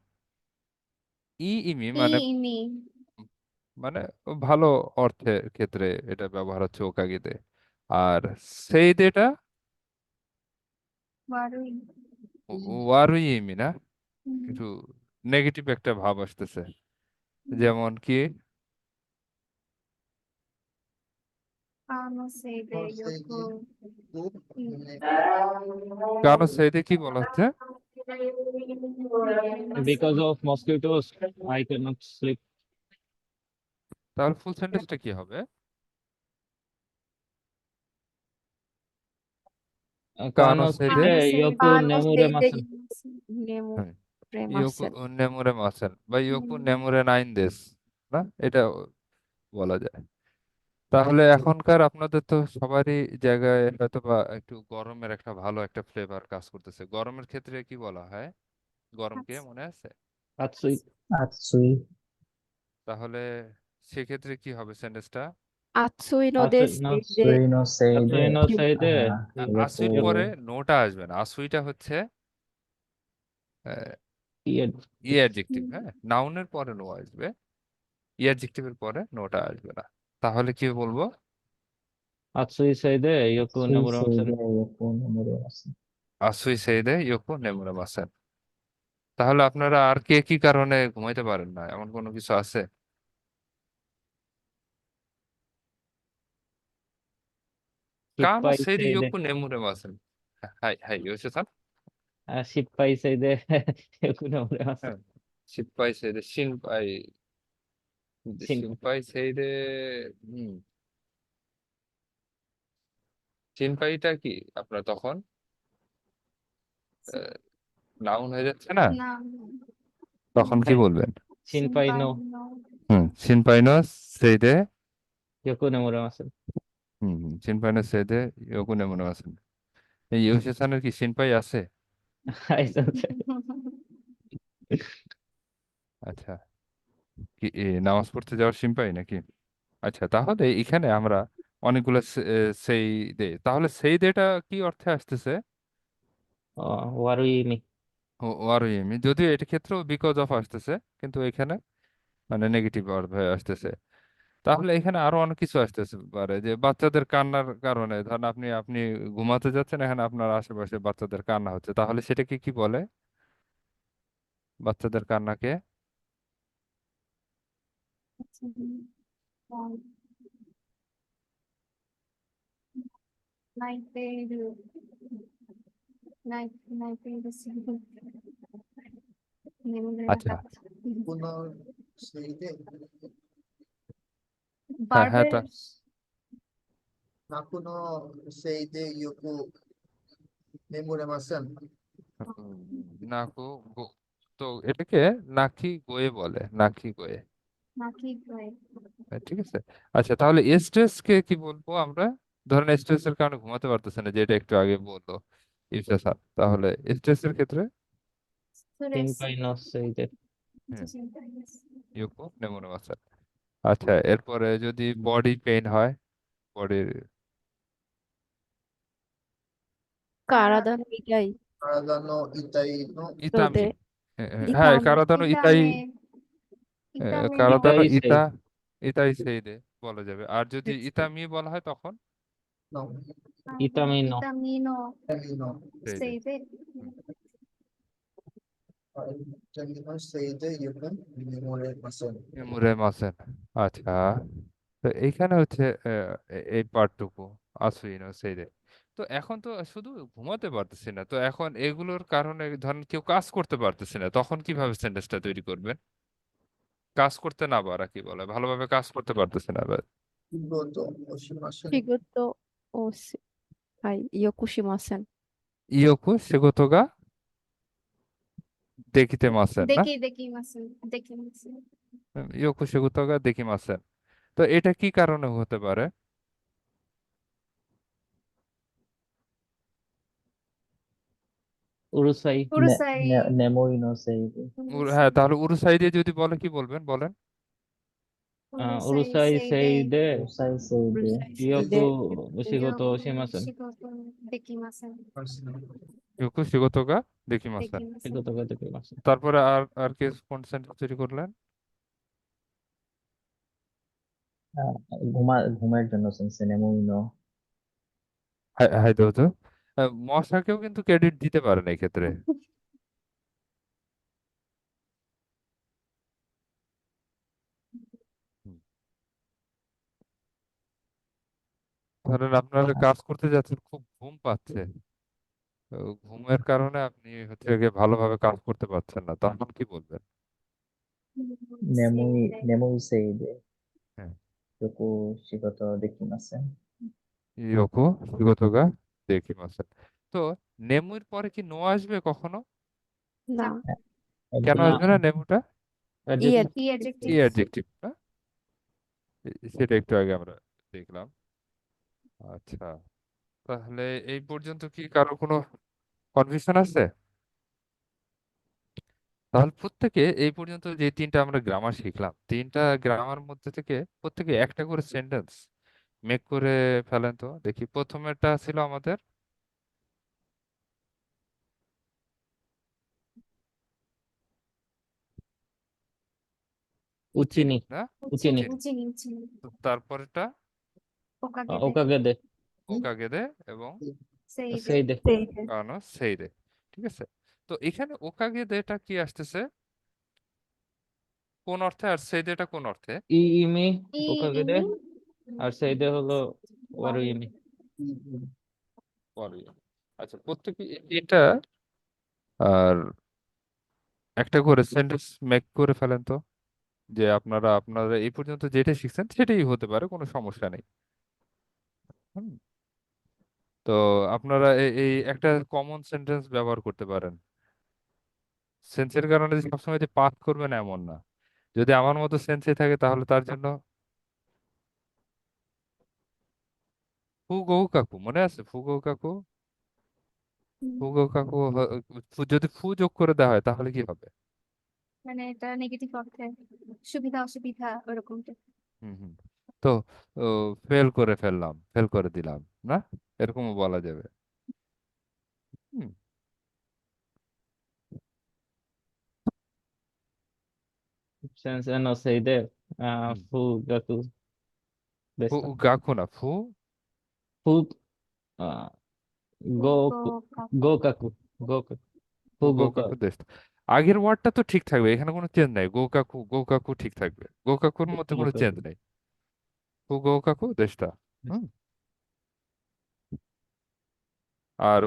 ইমি মানে, Imi. মানে ভালো অর্থের ক্ষেত্রে এটা ব্যবহার হচ্ছে ওকাগেতে। আর সেই দেটা Warui. ওয়ারুই ইমি না, Mm. একটু নেগেটিভ একটা ভাব আসতেছে। যেমন কি, Ano seide yoku. কারণ সেই দে কি বলা হচ্ছে, because of মসকিউটোস I can not slip. তাহলে ফুল সেন্টেন্সটা কি হবে, কানো কানো সেই দে, সেইদে Ano ইয়োকু seide. নেমুরে দেইদে মাসেন। নেমু হ্যাঁ, ইয়োকু প্রেমাসেন। নেমুরে মাসেন বা ইয়োকু Mm. নেমুরে নাইন দেশ, না এটা বলা যায়। তাহলে এখনকার আপনাদের তো সবারই জায়গায় হয়তো বা একটু গরমের একটা ভালো একটা ফ্লেভার কাজ করতেছে। গরমের ক্ষেত্রে কি বলা হয়, গরমকে মনে আছে? আতসুই। আতসুই। তাহলে সেক্ষেত্রে কি হবে সেন্টেন্সটা, আতসুই নো আতসুই দেশু নো দেইদে আতসুই নো সেইদে আতসুই নো সেইদে ইয়োকু আসুইর পরে নোটা আসবে না, আসুইটা হচ্ছে ইয়েড। ই অ্যাডজেক্টিভ, হ্যাঁ, নাউনের পরে নো আসবে, ই অ্যাডজেক্টিভের পরে নোটা আসবে না। তাহলে কি বলবো, আতসুই সেইদে ইয়োকু আতসুই নেমুরে মাসেন। সেইদে ইয়োকু নেমুরে মাসেন। আসুই সেইদে ইয়োকো নেমুরে মাসেন। তাহলে আপনারা আর কে কি কারণে ঘুমাইতে পারেন না, এমন কোনো কিছু আছে? কানো শিপ্পাই সেইরি সেইদে ইয়োকো নেমুরে মাসেন। হাই হাই ইয়োশি-সান। শিপ্পাই সেইদে ইয়োকু নেমুরে মাসেন। হ্যাঁ, শিপ্পাই সেইদে শিনপাই, শিনপাই। শিনপাই সেইদে, হুম, শিনপাইটা কি আপনার তখন নাউন হয়ে যাচ্ছে না, Na. তখন কি বলবেন? শিনপাই নো No. শিনপাই নো সেইদে, ইয়োকু নেমুরে মাসেন। শিনপাই নো সেইদে ইয়োকো নেমুরে মাসেন। এই ইয়োশি-সানের কি শিনপাই আছে? আইসেনসে। আচ্ছা, কি নামাজ পড়তে যাওয়ার শিনপাই নাকি? আচ্ছা, তাহলে এখানে আমরা অনেকগুলো সেই দে, তাহলে সেই দেটা কি অর্থে আসতেছে, ওয়ারুই মি। ওয়ারুইমি, যদিও এটা ক্ষেত্রেও বিকজ অফ আসতেছে, কিন্তু এখানে মানে নেগেটিভ অর্থ হয়ে আসতেছে। তাহলে এখানে আরো অনেক কিছু আসতেছে পারে, যে বাচ্চাদের কান্নার কারণে, ধরেন আপনি আপনি ঘুমাতে যাচ্ছেন, এখানে আপনার আশেপাশে বাচ্চাদের কান্না হচ্ছে, তাহলে সেটাকে কি বলে, বাচ্চাদের কান্নাকে? Naipeiru. Naipeiru seide. Nemure আচ্ছা, nakata. কোনো সেইদে হ্যাঁ হ্যাঁ, তা Barber. না কোনো সেইদে ইয়োকু নেমুরে মাসেন। উম, নাকু তো এটাকে নাকি গোয়ে বলে, নাকি গোয়ে। Naki koi. ঠিক আছে। আচ্ছা, তাহলে স্ট্রেস কে কি বলবো আমরা, ধরেন স্ট্রেস এর কারণে ঘুমাতে পারতেছে না, যেটা একটু আগে বললো ইফসা স্যার, তাহলে স্ট্রেস এর ক্ষেত্রে Stress. শিনপাই নো সেইদে হুম, Stress. ইউকো নেমোনে মাসাল। আচ্ছা, এরপরে যদি বডি পেইন হয়, বডির কারাদা নো ইটাই 体の痛いの ইতামি, রোদে হ্যাঁ ইতামি। কারাদানো ইতাই, Itame no. কারাদানো ইতাই সেই। ইতা, ইতাই সেইদে বলা যাবে। আর যদি ইতামি বলা হয় তখন の ইতামি নো Vitamino. 痛みの সেইদে। Seide. হুম, 痛みのせいでよく眠れません。 মেমোরে মাসেন। আচ্ছা, তো এইখানে হচ্ছে এই পার্টটুকু আসুইনো সেইদে, তো এখন তো শুধু ঘুমাতে পারতেছি না, তো এখন এগুলোর কারণে ধরেন কেউ কাজ করতে পারতেছে না, তখন কিভাবে সেন্টেন্সটা তৈরি করবেন? কাজ করতে না পারা কি বলে, ভালোভাবে কাজ করতে পারতেছে না এবার। 仕事をし、はい、よくしません。 ইয়োকু সেগোতোগা দেখিতে মাসেন না? দেখি মাসেন দেখি মাসেন ইয়োকু সেগোতোগা দেখি মাসেন। তো এটা কি কারণে হতে পারে? উরুসাই। উরুসাই নেমোই নো সেই হ্যাঁ, তাহলে উরুসাই দিয়ে যদি বলে কি বলবেন, বলেন। উরুসাই সেই দে সাই সেই দে うるさいせいで、 ইয়োকু শিগোতো শিমাসেন। দেখি মাসেন ইয়োকু সেগোতোগা দেখি মাসেন। দেখি মাসেন শিগোতো গা দেখিমাসেন। তারপরে আর আর কি কোন সেন্টেন্স তৈরি করলেন? ঘুমের জন্য সেন্সে নেমোই নো হাই হাই দোতো। মশাকেও কিন্তু ক্রেডিট দিতে পারেন এই ক্ষেত্রে। হুম। ধরেন আপনারা কাজ করতে যাচ্ছেন, খুব ঘুম পাচ্ছে, তো ঘুমের কারণে আপনি হচ্ছে গিয়ে ভালোভাবে কাজ করতে পারছেন না, তখন কি বলবেন? নেমোই সেই দে হ্যাঁ, যোকু শিগত দেখিমাসেন ইয়োকো শিগোতোগা দেখি মাসেন। তো নেমুর পরে কি নো আসবে কখনো? না, কেন না, আসবে না নেমুটা? ই অ্যাডজেক্টিভ। ই কি অ্যাডজেক্টিভ অ্যাডজেক্টিভ না? সেটা একটু আগে আমরা দেখলাম। আচ্ছা, তাহলে এই পর্যন্ত কি কারো কোনো কনফিউশন আছে? তাহলে প্রত্যেকে এই পর্যন্ত যে তিনটা আমরা গ্রামার শিখলাম, তিনটা গ্রামার মধ্যে থেকে প্রত্যেকে একটা করে সেন্টেন্স মেক করে ফেলেন তো দেখি। প্রথমেরটা ছিল আমাদের উচিনি। না? উচিনি। উচিনি তো তারপরেরটা ওকাগেদে ওকাগেদে ওকাগেদে এবং সেই সেই দে।せいで、 কানো সেইদে। ঠিক আছে, তো এখানে ওকাগেদেটা কি আসতেছে, কোন অর্থে, আর সেইদেটা কোন অর্থে? ইমি ই ওকাগেদে। ইমি আর সেই দে হলো ওয়ারু ইমি। পরে। আচ্ছা, প্রত্যেকে এটা আর একটা করে সেন্টেন্স মেক করে ফেলেন তো, যে আপনারা আপনারা এই পর্যন্ত যেটা শিখছেন সেটাই হতে পারে, কোনো সমস্যা নেই। হুম, তো আপনারা এই একটা কমন সেন্টেন্স ব্যবহার করতে পারেন। সেন্সের কারণে যে সবসময় যে পাঠ করবেন এমন না, যদি আমার মতো সেন্সে থাকে তাহলে তার জন্য ফুগো কাকু মনে আছে? ফুগো কাকু, ফুগো কাকু যদি ফু যোগ করে দেওয়া হয় তাহলে কি হবে? মানে এটা নেগেটিভ অর্থে সুবিধা অসুবিধা ওরকম হুম হুম। তো ফেল করে ফেললাম, ফেল করে দিলাম, না? এরকমও বলা যাবে। হুম সেন্সে নো সেই দে হুম। ফু গাকু ফু দেস্তা। গাকু না, ফু ফু গো গো কাকু গো কাকু ফু ফু গো গো কা। কাকু দেশ। আগের ওয়ার্ডটা তো ঠিক থাকবে, এখানে কোনো চেঞ্জ নাই। গো কাকু, গো কাকু ঠিক থাকবে, গো কাকুর মধ্যে গো কোনো চেঞ্জ কাকু। নেই। ফু গো কাকু দেশটা। হুম। আর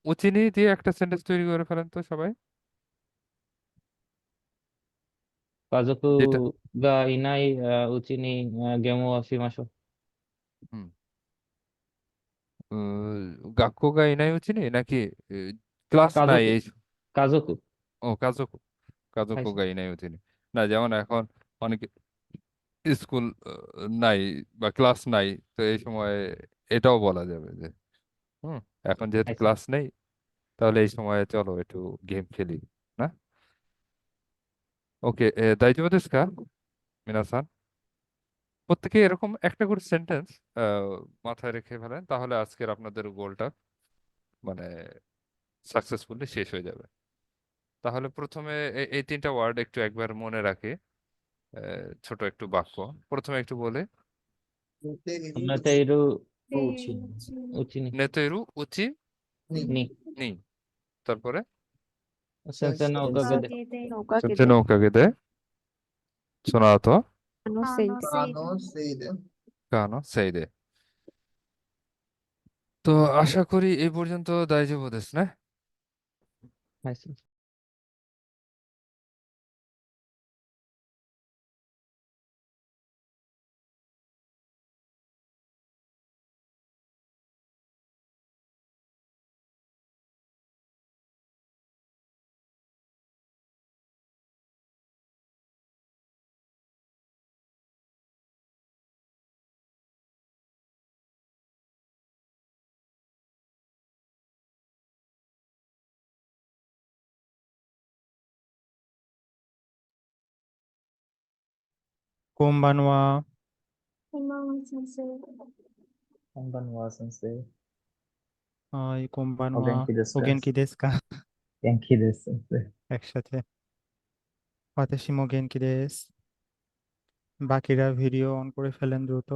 উচিনি দিয়ে একটা সেন্টেন্স তৈরি করে ফেলেন তো সবাই, কাজকু যেটা গা ইনাই উচিনি গেমো শিমাশো। হুম গাক্কো গা ইনাই উচিনি নাকি ক্লাস নাই কাজকু এই? কাজকু। ও কাজকো, কাজকো হাইছে। গা ইনাই উচিনি। না, যেমন এখন অনেকে স্কুল নাই বা ক্লাস নাই, তো এই সময় এটাও বলা যাবে যে হুম, এখন যেহেতু হাইছে। ক্লাস নেই তাহলে এই সময় চলো একটু গেম খেলি, না? ওকে, দাইজো দেশু কা মিনাসান? প্রত্যেকে এরকম একটা করে সেন্টেন্স মাথায় রেখে ফেলেন, তাহলে আজকের আপনাদের গোলটা মানে সাকসেসফুলি শেষ হয়ে যাবে। তাহলে প্রথমে এই তিনটা ওয়ার্ড একটু একবার মনে রাখে, ছোট একটু বাক্য প্রথমে একটু বলে। নেতেইরু উচিনি উচিনি নেতেরু উচি নি নি। তারপরে সেন্সে নো ওকাগেদে のおかげ সেন্সে で、 নো ওকাগেদে সোনাতো せいで、 কানো সেইদে। তো আশা করি এই পর্যন্ত দাইজব দেশ না। はい、すいません。こんばんは。こんばんは、先生。こんばんは、先生。はい、こんばんお元は。気ですか？お元気ですか？元気です、先生。একসাথে।私も元気です。বাকিরা ভিডিও অন করে ফেলেন দ্রুত।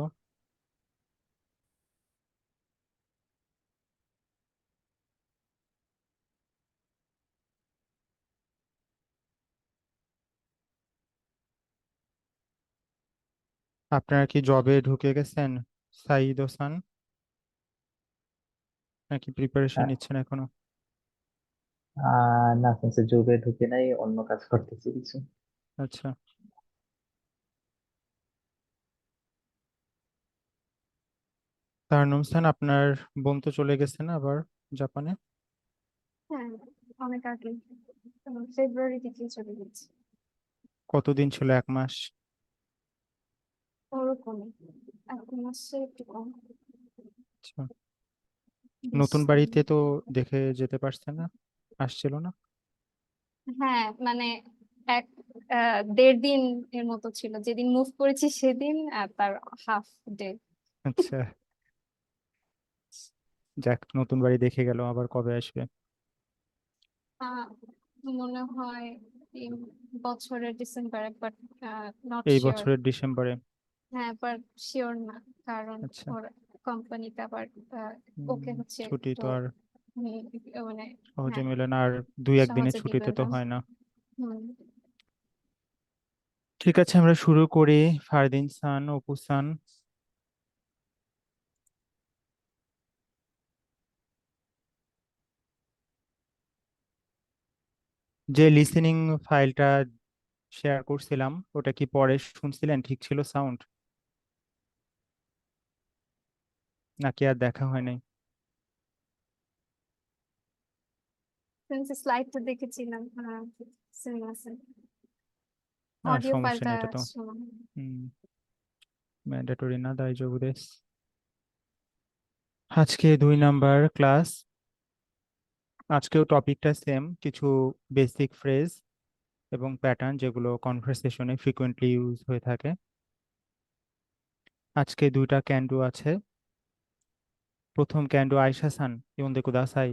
আপনারা কি জবে ঢুকে গেছেন, সাইদ হোসেন, নাকি প্রিপারেশন আহ, নিচ্ছেন এখনো? না, সেন্সে জবে ঢুকে নাই, অন্য কাজ করতেছি কিছু। আচ্ছা, তারনম স্যার, আপনার বোন তো চলে গেছে না আবার জাপানে? হ্যাঁ, অনেক আগে ফেব্রুয়ারি থেকে চলে গেছি। কতদিন ছিল, 1 মাস? ওরকমই, এখন মাসে একটু কম। আচ্ছা, 20 নতুন বাড়িতে তো দেখে যেতে পারছে না, আসছিল না? হ্যাঁ, মানে এক 1.5 দিন এর মতো ছিল, যেদিন মুভ করেছি সেদিন, আর তার হাফ ডে। আচ্ছা, যাক, নতুন বাড়ি দেখে গেল, আবার কবে আসবে? মনে হয় এই বছরের ডিসেম্বরে, বাট নট এই শিওর। বছরের ডিসেম্বরে? হ্যাঁ, বাট শিওর না, কারণ আচ্ছা, ওর কোম্পানিতে আবার ওকে হচ্ছে ছুটি তো তো আর মানে সহজে হ্যাঁ, মেলে না, আর 2-1 দিনের সহজে দিবে ছুটিতে তো না। হয় না। হুম। ঠিক আছে, আমরা শুরু করি। ফারদিন সান, অপু সান। যে লিসেনিং ফাইলটা শেয়ার করছিলাম, ওটা কি পরে শুনছিলেন? ঠিক ছিল সাউন্ড, নাকি আর দেখা হয় নাই? স্লাইডটা দেখেছিলাম, সেম আছে। না, অডিও সমস্যা ফাইলটা নেই, এটা তো শোনা। ম্যান্ডেটরি না, দাইজবু দেশু। আজকে 2 নাম্বার ক্লাস। আজকেও টপিকটা সেম, কিছু বেসিক ফ্রেজ এবং প্যাটার্ন যেগুলো কনভারসেশনে ফ্রিকোয়েন্টলি ইউজ হয়ে থাকে। আজকে 2টা ক্যান ডু আছে। প্রথম ক্যান ডু, আয়শা সান ইউনদে কুদাসাই।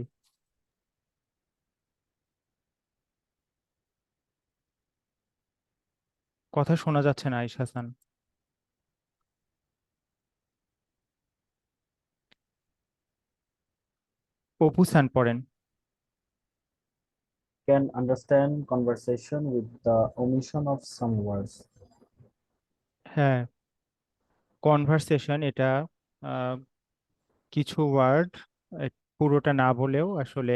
কথা শোনা যাচ্ছে না, আয়শা সান। অপু সান পড়েন। Can understand conversation with the omission of some words. হ্যাঁ, কনভারসেশন এটা আহ, কিছু ওয়ার্ড পুরোটা না বলেও আসলে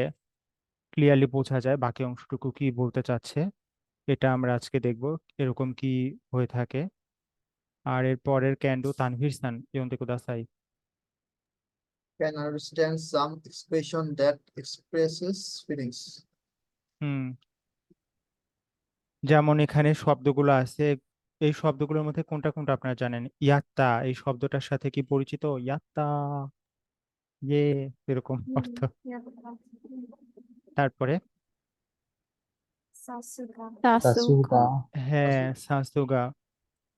ক্লিয়ারলি বোঝা যায় বাকি অংশটুকু কি বলতে চাচ্ছে। এটা আমরা আজকে দেখব এরকম কি হয়ে থাকে। আর এর পরের ক্যান্ডু তানভীর সান ইয়ন্তে কুদাসাই। Can understand some expression that expresses feelings. হুম, যেমন এখানে শব্দগুলো আছে, এই শব্দগুলোর মধ্যে কোনটা কোনটা আপনারা জানেন? ইয়াত্তা এই শব্দটার সাথে কি পরিচিত? ইয়াত্তা, ইয়ে, এরকম অর্থ। তারপরে সাসুগা। তাসুকা। Tasuga. হ্যাঁ, সাসুগা,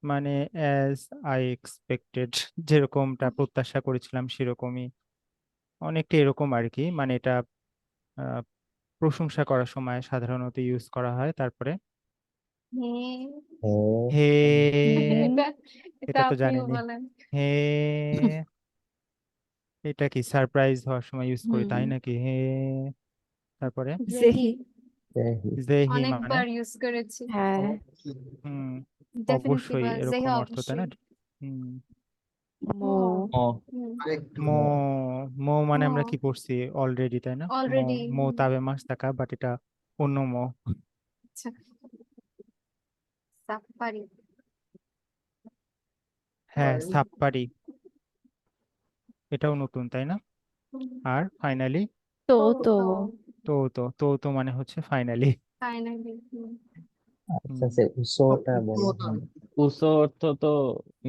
মানে অ্যাজ আই এক্সপেক্টেড, যেরকমটা প্রত্যাশা করেছিলাম সেরকমই, অনেকটা এরকম আর কি। মানে এটা আহ, প্রশংসা করার সময় সাধারণত ইউজ করা হয়। তারপরে হ্যাঁ, Oh. হে, এটা এটা এটা তো আপনিও জানেনই। বলেন। হে, এটা কি সারপ্রাইজ হওয়ার সময় ইউজ করি, তাই হুম। নাকি? হে। তারপরে জেহি, জেহি। Tehi. জেহি, মানে অনেকবার ইউজ করেছি। হ্যাঁ। হুম, ডেফিনেটলি অবশ্যই বা জেহি এরকম অর্থ, তাই না? অবশ্যই। হুম, মো মো আরেকটু মো মো মানে আমরা মো কি পড়ছি অলরেডি, তাই না? মো অলরেডি মো তাবে মাস থাকা, বাট এটা অন্য মো। আচ্ছা সাফারি হ্যাঁ, সাপ্পারি, এটাও নতুন, তাই না? আর ফাইনালি তো তো তো মানে হচ্ছে ফাইনালি। ফাইনালি আচ্ছা সে উসোটা বলো। উসো অর্থ তো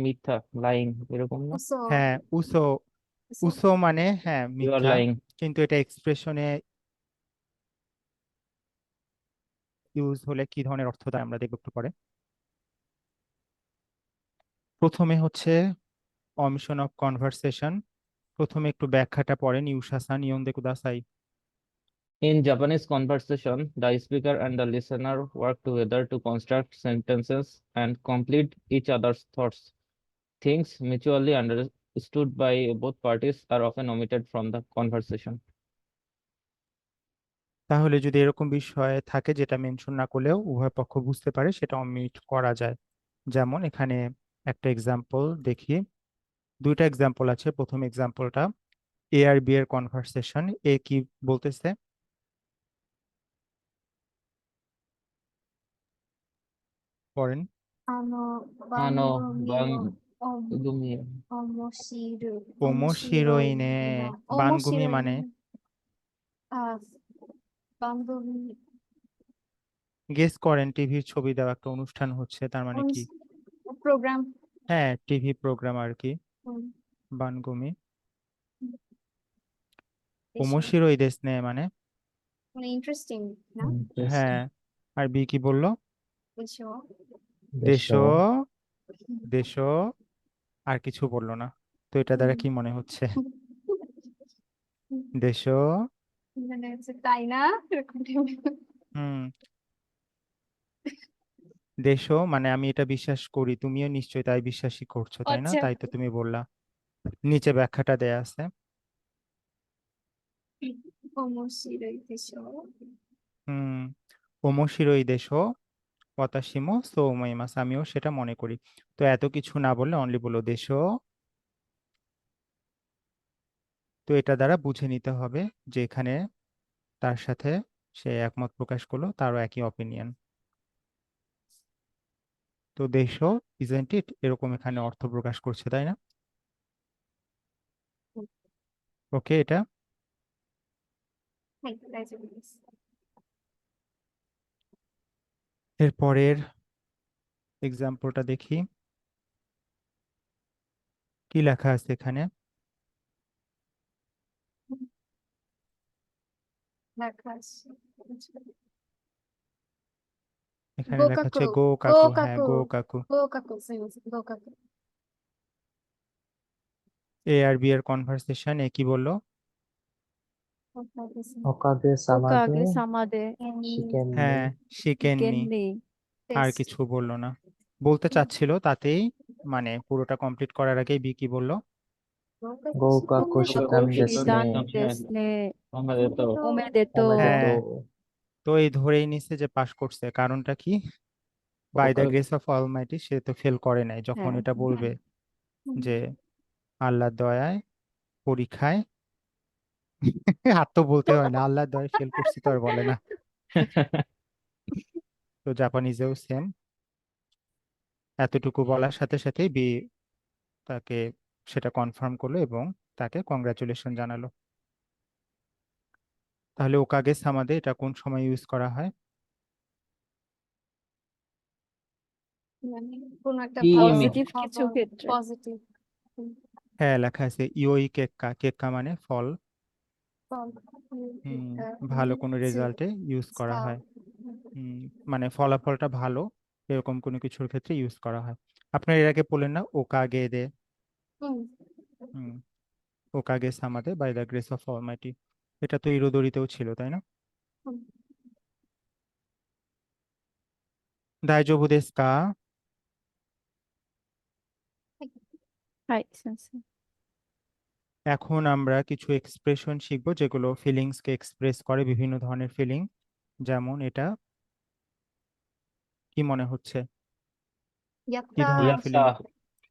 মিথ্যা, লাইং, এরকম না? সো হ্যাঁ, উসো, উসো মানে হ্যাঁ ইউ আর মিথ্যা, লাইং। কিন্তু এটা এক্সপ্রেশনে ইউজ হলে কি ধরনের অর্থ দেয় আমরা দেখবো একটু পরে। প্রথমে হচ্ছে অমিশন অফ কনভারসেশন, প্রথমে একটু ব্যাখ্যাটা পড়েন ইউশা-সান, ইয়োন্দে কুদাসাই। In Japanese conversation, the speaker and the listener work together to construct sentences and complete each other's thoughts. Things mutually understood by both parties are often omitted from the conversation. তাহলে যদি এরকম বিষয় থাকে যেটা মেনশন না করলেও উভয় পক্ষ বুঝতে পারে, সেটা অমিট করা যায়। যেমন এখানে একটা এক্সাম্পল দেখি, দুইটা এক্সাম্পল আছে। প্রথম এক্সাম্পলটা এ আর বি এর কনভারসেশন। এ কি বলতেছে? পড়েন। আনো Ano বাঙ্গুমিও bangumi অমশিরু ওমোশিরোইনে, বানগুমি মানে বান্ধবী গেস করেন, টিভির ছবি দেওয়া একটা অনুষ্ঠান হচ্ছে, তার মানে কি? প্রোগ্রাম হ্যাঁ, টিভি প্রোগ্রাম আর কি, বানগুমি। ওমোশিরোই দেসনে মানে মানে ইন্টারেস্টিং না হ্যাঁ, আর বি কি বললো? বুঝছো দেশো, দেশো, আর কিছু বললো না। তো এটা দ্বারা কি মনে হচ্ছে? দেশো, মানে হচ্ছে তাই না এরকম type-এর। হুম, দেশো মানে আমি এটা বিশ্বাস করি, তুমিও নিশ্চয়ই তাই বিশ্বাসই করছো, তাই না? আচ্ছা তাই তো তুমি বললা। নিচে ব্যাখ্যাটা দেয়া আছে। অমশিরোই দেশো হুম, ওমোশিরোই দেশো ওয়াতাশিমো সোউমাইমাস, আমিও সেটা মনে করি। তো এত কিছু না বললে অনলি বলো দেশো। তো এটা দ্বারা বুঝে নিতে হবে যে এখানে তার সাথে সে একমত প্রকাশ করলো, তারও একই অপিনিয়ন। তো দেশো ইজেন্ট ইট, এরকম এখানে অর্থ প্রকাশ করছে, তাই না? ওকে, এটা হ্যাঁ তাই যাবে এরপরের এক্সাম্পলটা দেখি কি লেখা আছে এখানে। লেখা আছে এখানে লেখা আছে গোকাকু গো কাকু, হ্যাঁ গোকাকু গো কাকু। গোকাকু গোকাকু এ আর বি এর কনভারসেশন, এ কি বললো? ওকাগে সামাদে ওকাগে সামাদে শিকেন হ্যাঁ, শিকেননি, কেননি আর কিছু বললো না। বলতে চাচ্ছিল তাতেই, মানে পুরোটা কমপ্লিট করার আগেই বি কি বললো? গৌকাকু শিকান দেসনে। শিকান দেসনে আমাদের তো ওমেদেতো হ্যাঁ, তো এই ধরেই নিচ্ছে যে পাশ করছে, কারণটা কি? By the grace of almighty, সে তো ফেল করে নাই। যখন হ্যাঁ এটা বলবে যে আল্লাহর দয়ায় পরীক্ষায় আর তো বলতে হয় না, আল্লাহর দয়ায় ফেল করছি তো আর বলে না। তো জাপানিজেও সেম, এতটুকু বলার সাথে সাথেই বি তাকে সেটা কনফার্ম করলো এবং তাকে কংগ্রাচুলেশন জানালো। তাহলে ওকাগে সামাদে এটা কোন সময় ইউজ করা হয়? মানে কোন একটা কি ভালো পজিটিভ কিছু ক্ষেত্রে পজিটিভ হ্যাঁ, লেখা আছে ইওই কেক্কা, কেক্কা মানে ফল। হুম, ভালো কোনো রেজাল্টে ইউজ করা হয়। হুম, মানে ফলাফলটা ভালো, এরকম কোনো কিছুর ক্ষেত্রে ইউজ করা হয়। আপনার এর আগে বললেন না ওকাগে দে? হুম, ওকাগে সামাদে by the grace of almighty, এটা তো ইরোদরিতেও ছিল, তাই না? দাইজোবু দেসু কা? হাই সেন্সে এখন আমরা কিছু এক্সপ্রেশন শিখবো যেগুলো ফিলিংসকে এক্সপ্রেস করে, বিভিন্ন ধরনের ফিলিং। যেমন এটা কি মনে হচ্ছে, কি ইয়াত্তা ধরনের ইয়াত্তা ফিলিং?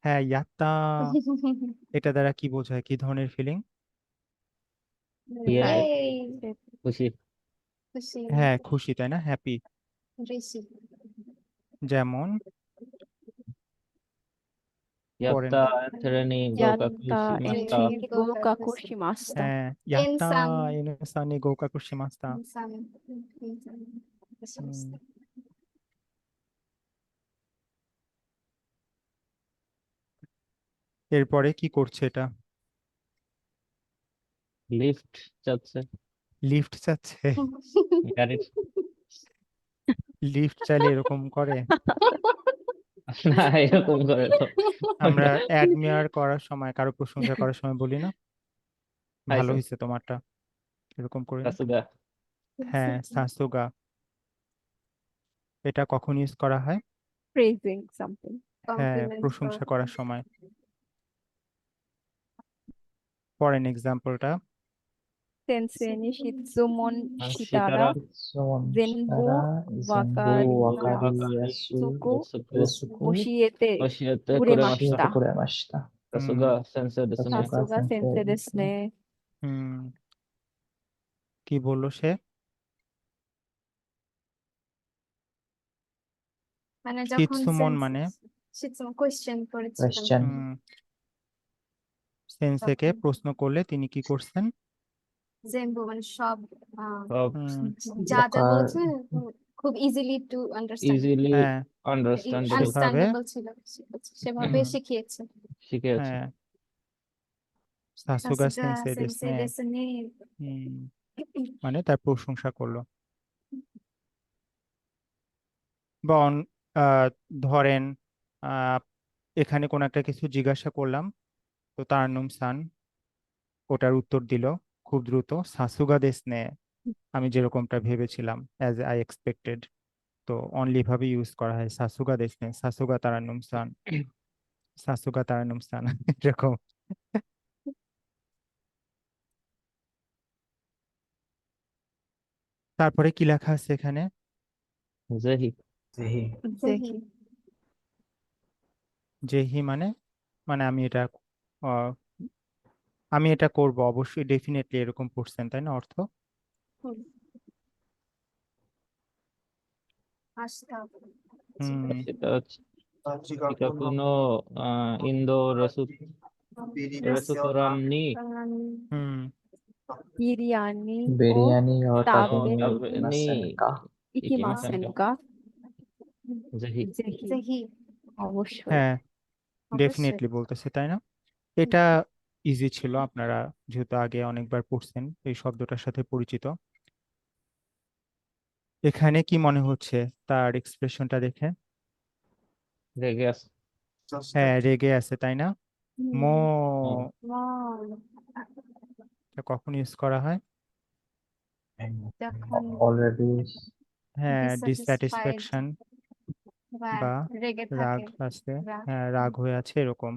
হ্যাঁ ইয়াত্তা এটা দ্বারা কি বোঝায়, কি ধরনের ফিলিং? Yeah. Yay! খুশি। খুশি, হ্যাঁ খুশি, তাই না, হ্যাপি। বেশি। যেমন পড়েন। ইয়াত্তা এন্থেরেনি গৌকাকুশি 야타 মাস্তা। 엔트니 고우카쿠 시마스타. হ্যাঁ ইয়াত্তা Insan. ইনুসানি গৌকাকু শিমাস্তা। Insan. Insan. হুম, এরপরে কি করছে এটা? লিফট চাচ্ছে লিফট চাচ্ছে? গাড়ির। লিফট চাইলে এরকম করে? না এরকম করে তো আমরা ওটা অ্যাডমিয়ার করার সময়, কারো প্রশংসা করার সময় বলি না, ভালো হাইসে হয়েছে তোমারটা, এরকম করে না? কাসুগা। হ্যাঁ সাসুগা, এটা কখন ইউজ করা হয়? Praising something. হ্যাঁ Compliment প্রশংসা করা। করার সময়। পড়েন এক্সাম্পলটা। 센스니 시즈몬 Sitara 시다라 Someone 젠부 Zenbu Wakariyasu 와카리야수고 Yasuku 모시에테 ওশিয়াতে 우레 করে 마시다. মাস্তা Kuremashita. কাসুগা সেন্সে দেসুনে। Sasuga 사수가 sensei 센세 desu. 데스네. হুম, কি বললো সে? মানে যখন শিৎসুমন মানে কোয়েশ্চেন করেছিলাম Question. সেন্সেকে তখন প্রশ্ন করলে তিনি কি করছেন? জেম্বো মানে সব সব হুম, যা যা প্রকার বলেছে খুব ইজিলি টু আন্ডারস্ট্যান্ড ইজিলি হ্যাঁ আন্ডারস্ট্যান্ডেবল সেভাবে আন্ডারস্ট্যান্ডেবল ছিল সেভাবে হুম, শিখিয়েছে শিখেছে। হ্যাঁ সাসুগা সাসুগা সেন্সে সেন্সেই দেসনে। দেসনে হুম, মানে তার প্রশংসা করলো। বা ধরেন আহ এখানে কোন একটা কিছু জিজ্ঞাসা করলাম, তো তার নাম সান ওটার উত্তর দিল খুব দ্রুত, সাসুগা দেসনে, আমি যেরকমটা ভেবেছিলাম, অ্যাজ আই এক্সপেক্টেড। তো অনলি ভাবে ইউজ করা হয় সাসুগা দেসনে, সাসুগা তারানুম সান, সাসুগা তারানুম সান এরকম। তারপরে কি লেখা আছে এখানে? জেহি Zehi. জেহি যেহি মানে, মানে আহ, আমি এটা করব অবশ্যই, ডেফিনেটলি এরকম পড়ছেন তাই না অর্থ? আসতে হবে হুম, সেটা হচ্ছে চিকাকুনো ইন্দো রেসুতোরাম নি হুম, 비리아니 오 Biryani or তাবে নি Tabenasenka. 이키마센가? জেহি। 제히. জেহি অবশ্যই। হ্যাঁ অবশ্যই ডেফিনেটলি বলতেছে তাই না? এটা ইজি ছিল, আপনারা যেহেতু আগে অনেকবার পড়ছেন এই শব্দটার সাথে পরিচিত। এখানে কি মনে হচ্ছে তার এক্সপ্রেশনটা দেখে? রেগে আছে। হ্যাঁ রেগে আছে তাই না? মো, মম এটা কখন ইউজ করা হয়? যখন Already হ্যাঁ dissatisfied ডিসস্যাটিসফ্যাকশন বা বা রেগে রাগ থাকে আছে, রাগ হ্যাঁ রাগ হয়ে আছে এরকম।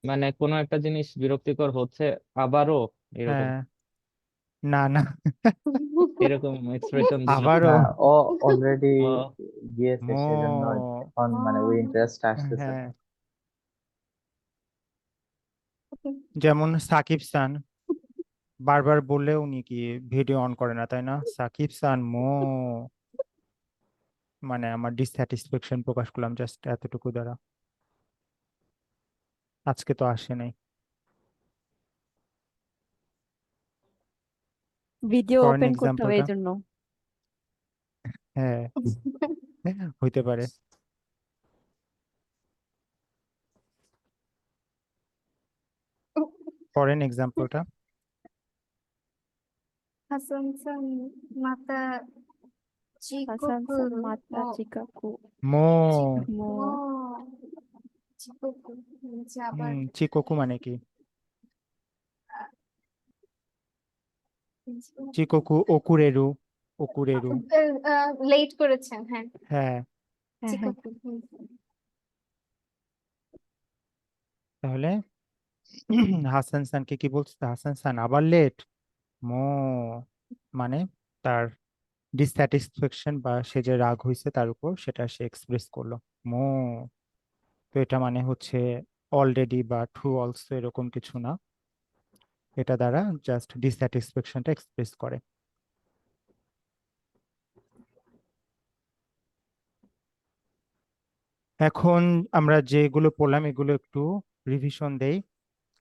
মানে কোনো একটা জিনিস বিরক্তিকর হচ্ছে আবারও এরকম হ্যাঁ না না এরকম এক্সপ্রেশন দিল। আবারও already গিয়েছে মো, সেজন্য এখন মানে ওই ইন্টারেস্ট আসতেছে। হ্যাঁ যেমন সাকিব খান বারবার বললে উনি কি ভিডিও অন করে না তাই না? সাকিব খান মো, মানে আমার ডিসস্যাটিসফ্যাকশন প্রকাশ করলাম জাস্ট এতটুকু দ্বারা। আজকে তো আসে নাই। ভিডিও ফরেন ওপেন করতে হবে এক্সাম্পলটা। এই জন্য। হ্যাঁ হইতে পারে। ফরেন এক্সাম্পলটা। হাসান সান মাতা চিকোকু হাসান মাতা চিকাকু মো, মো চিকোকু নিচে আবার চিকোকু মানে কি? চিকোকু ওকুরেরু, ওকুরেরু। লেট করেছেন হ্যাঁ হ্যাঁ হ্যাঁ হ্যাঁ চিকোকু তাহলে হাসান খানকে কি বলছে? হাসান খান আবার লেট, মো, মানে তার ডিসস্যাটিসফ্যাকশন বা সে যে রাগ হয়েছে তার উপর সেটা সে এক্সপ্রেস করলো, মো। তো এটা মানে হচ্ছে অলরেডি বা ট্রু অলসো এরকম কিছু না, এটা দ্বারা জাস্ট ডিস্যাটিসফ্যাকশনটা এক্সপ্রেস করে। এখন আমরা যেগুলো পড়লাম এগুলো একটু রিভিশন দেই।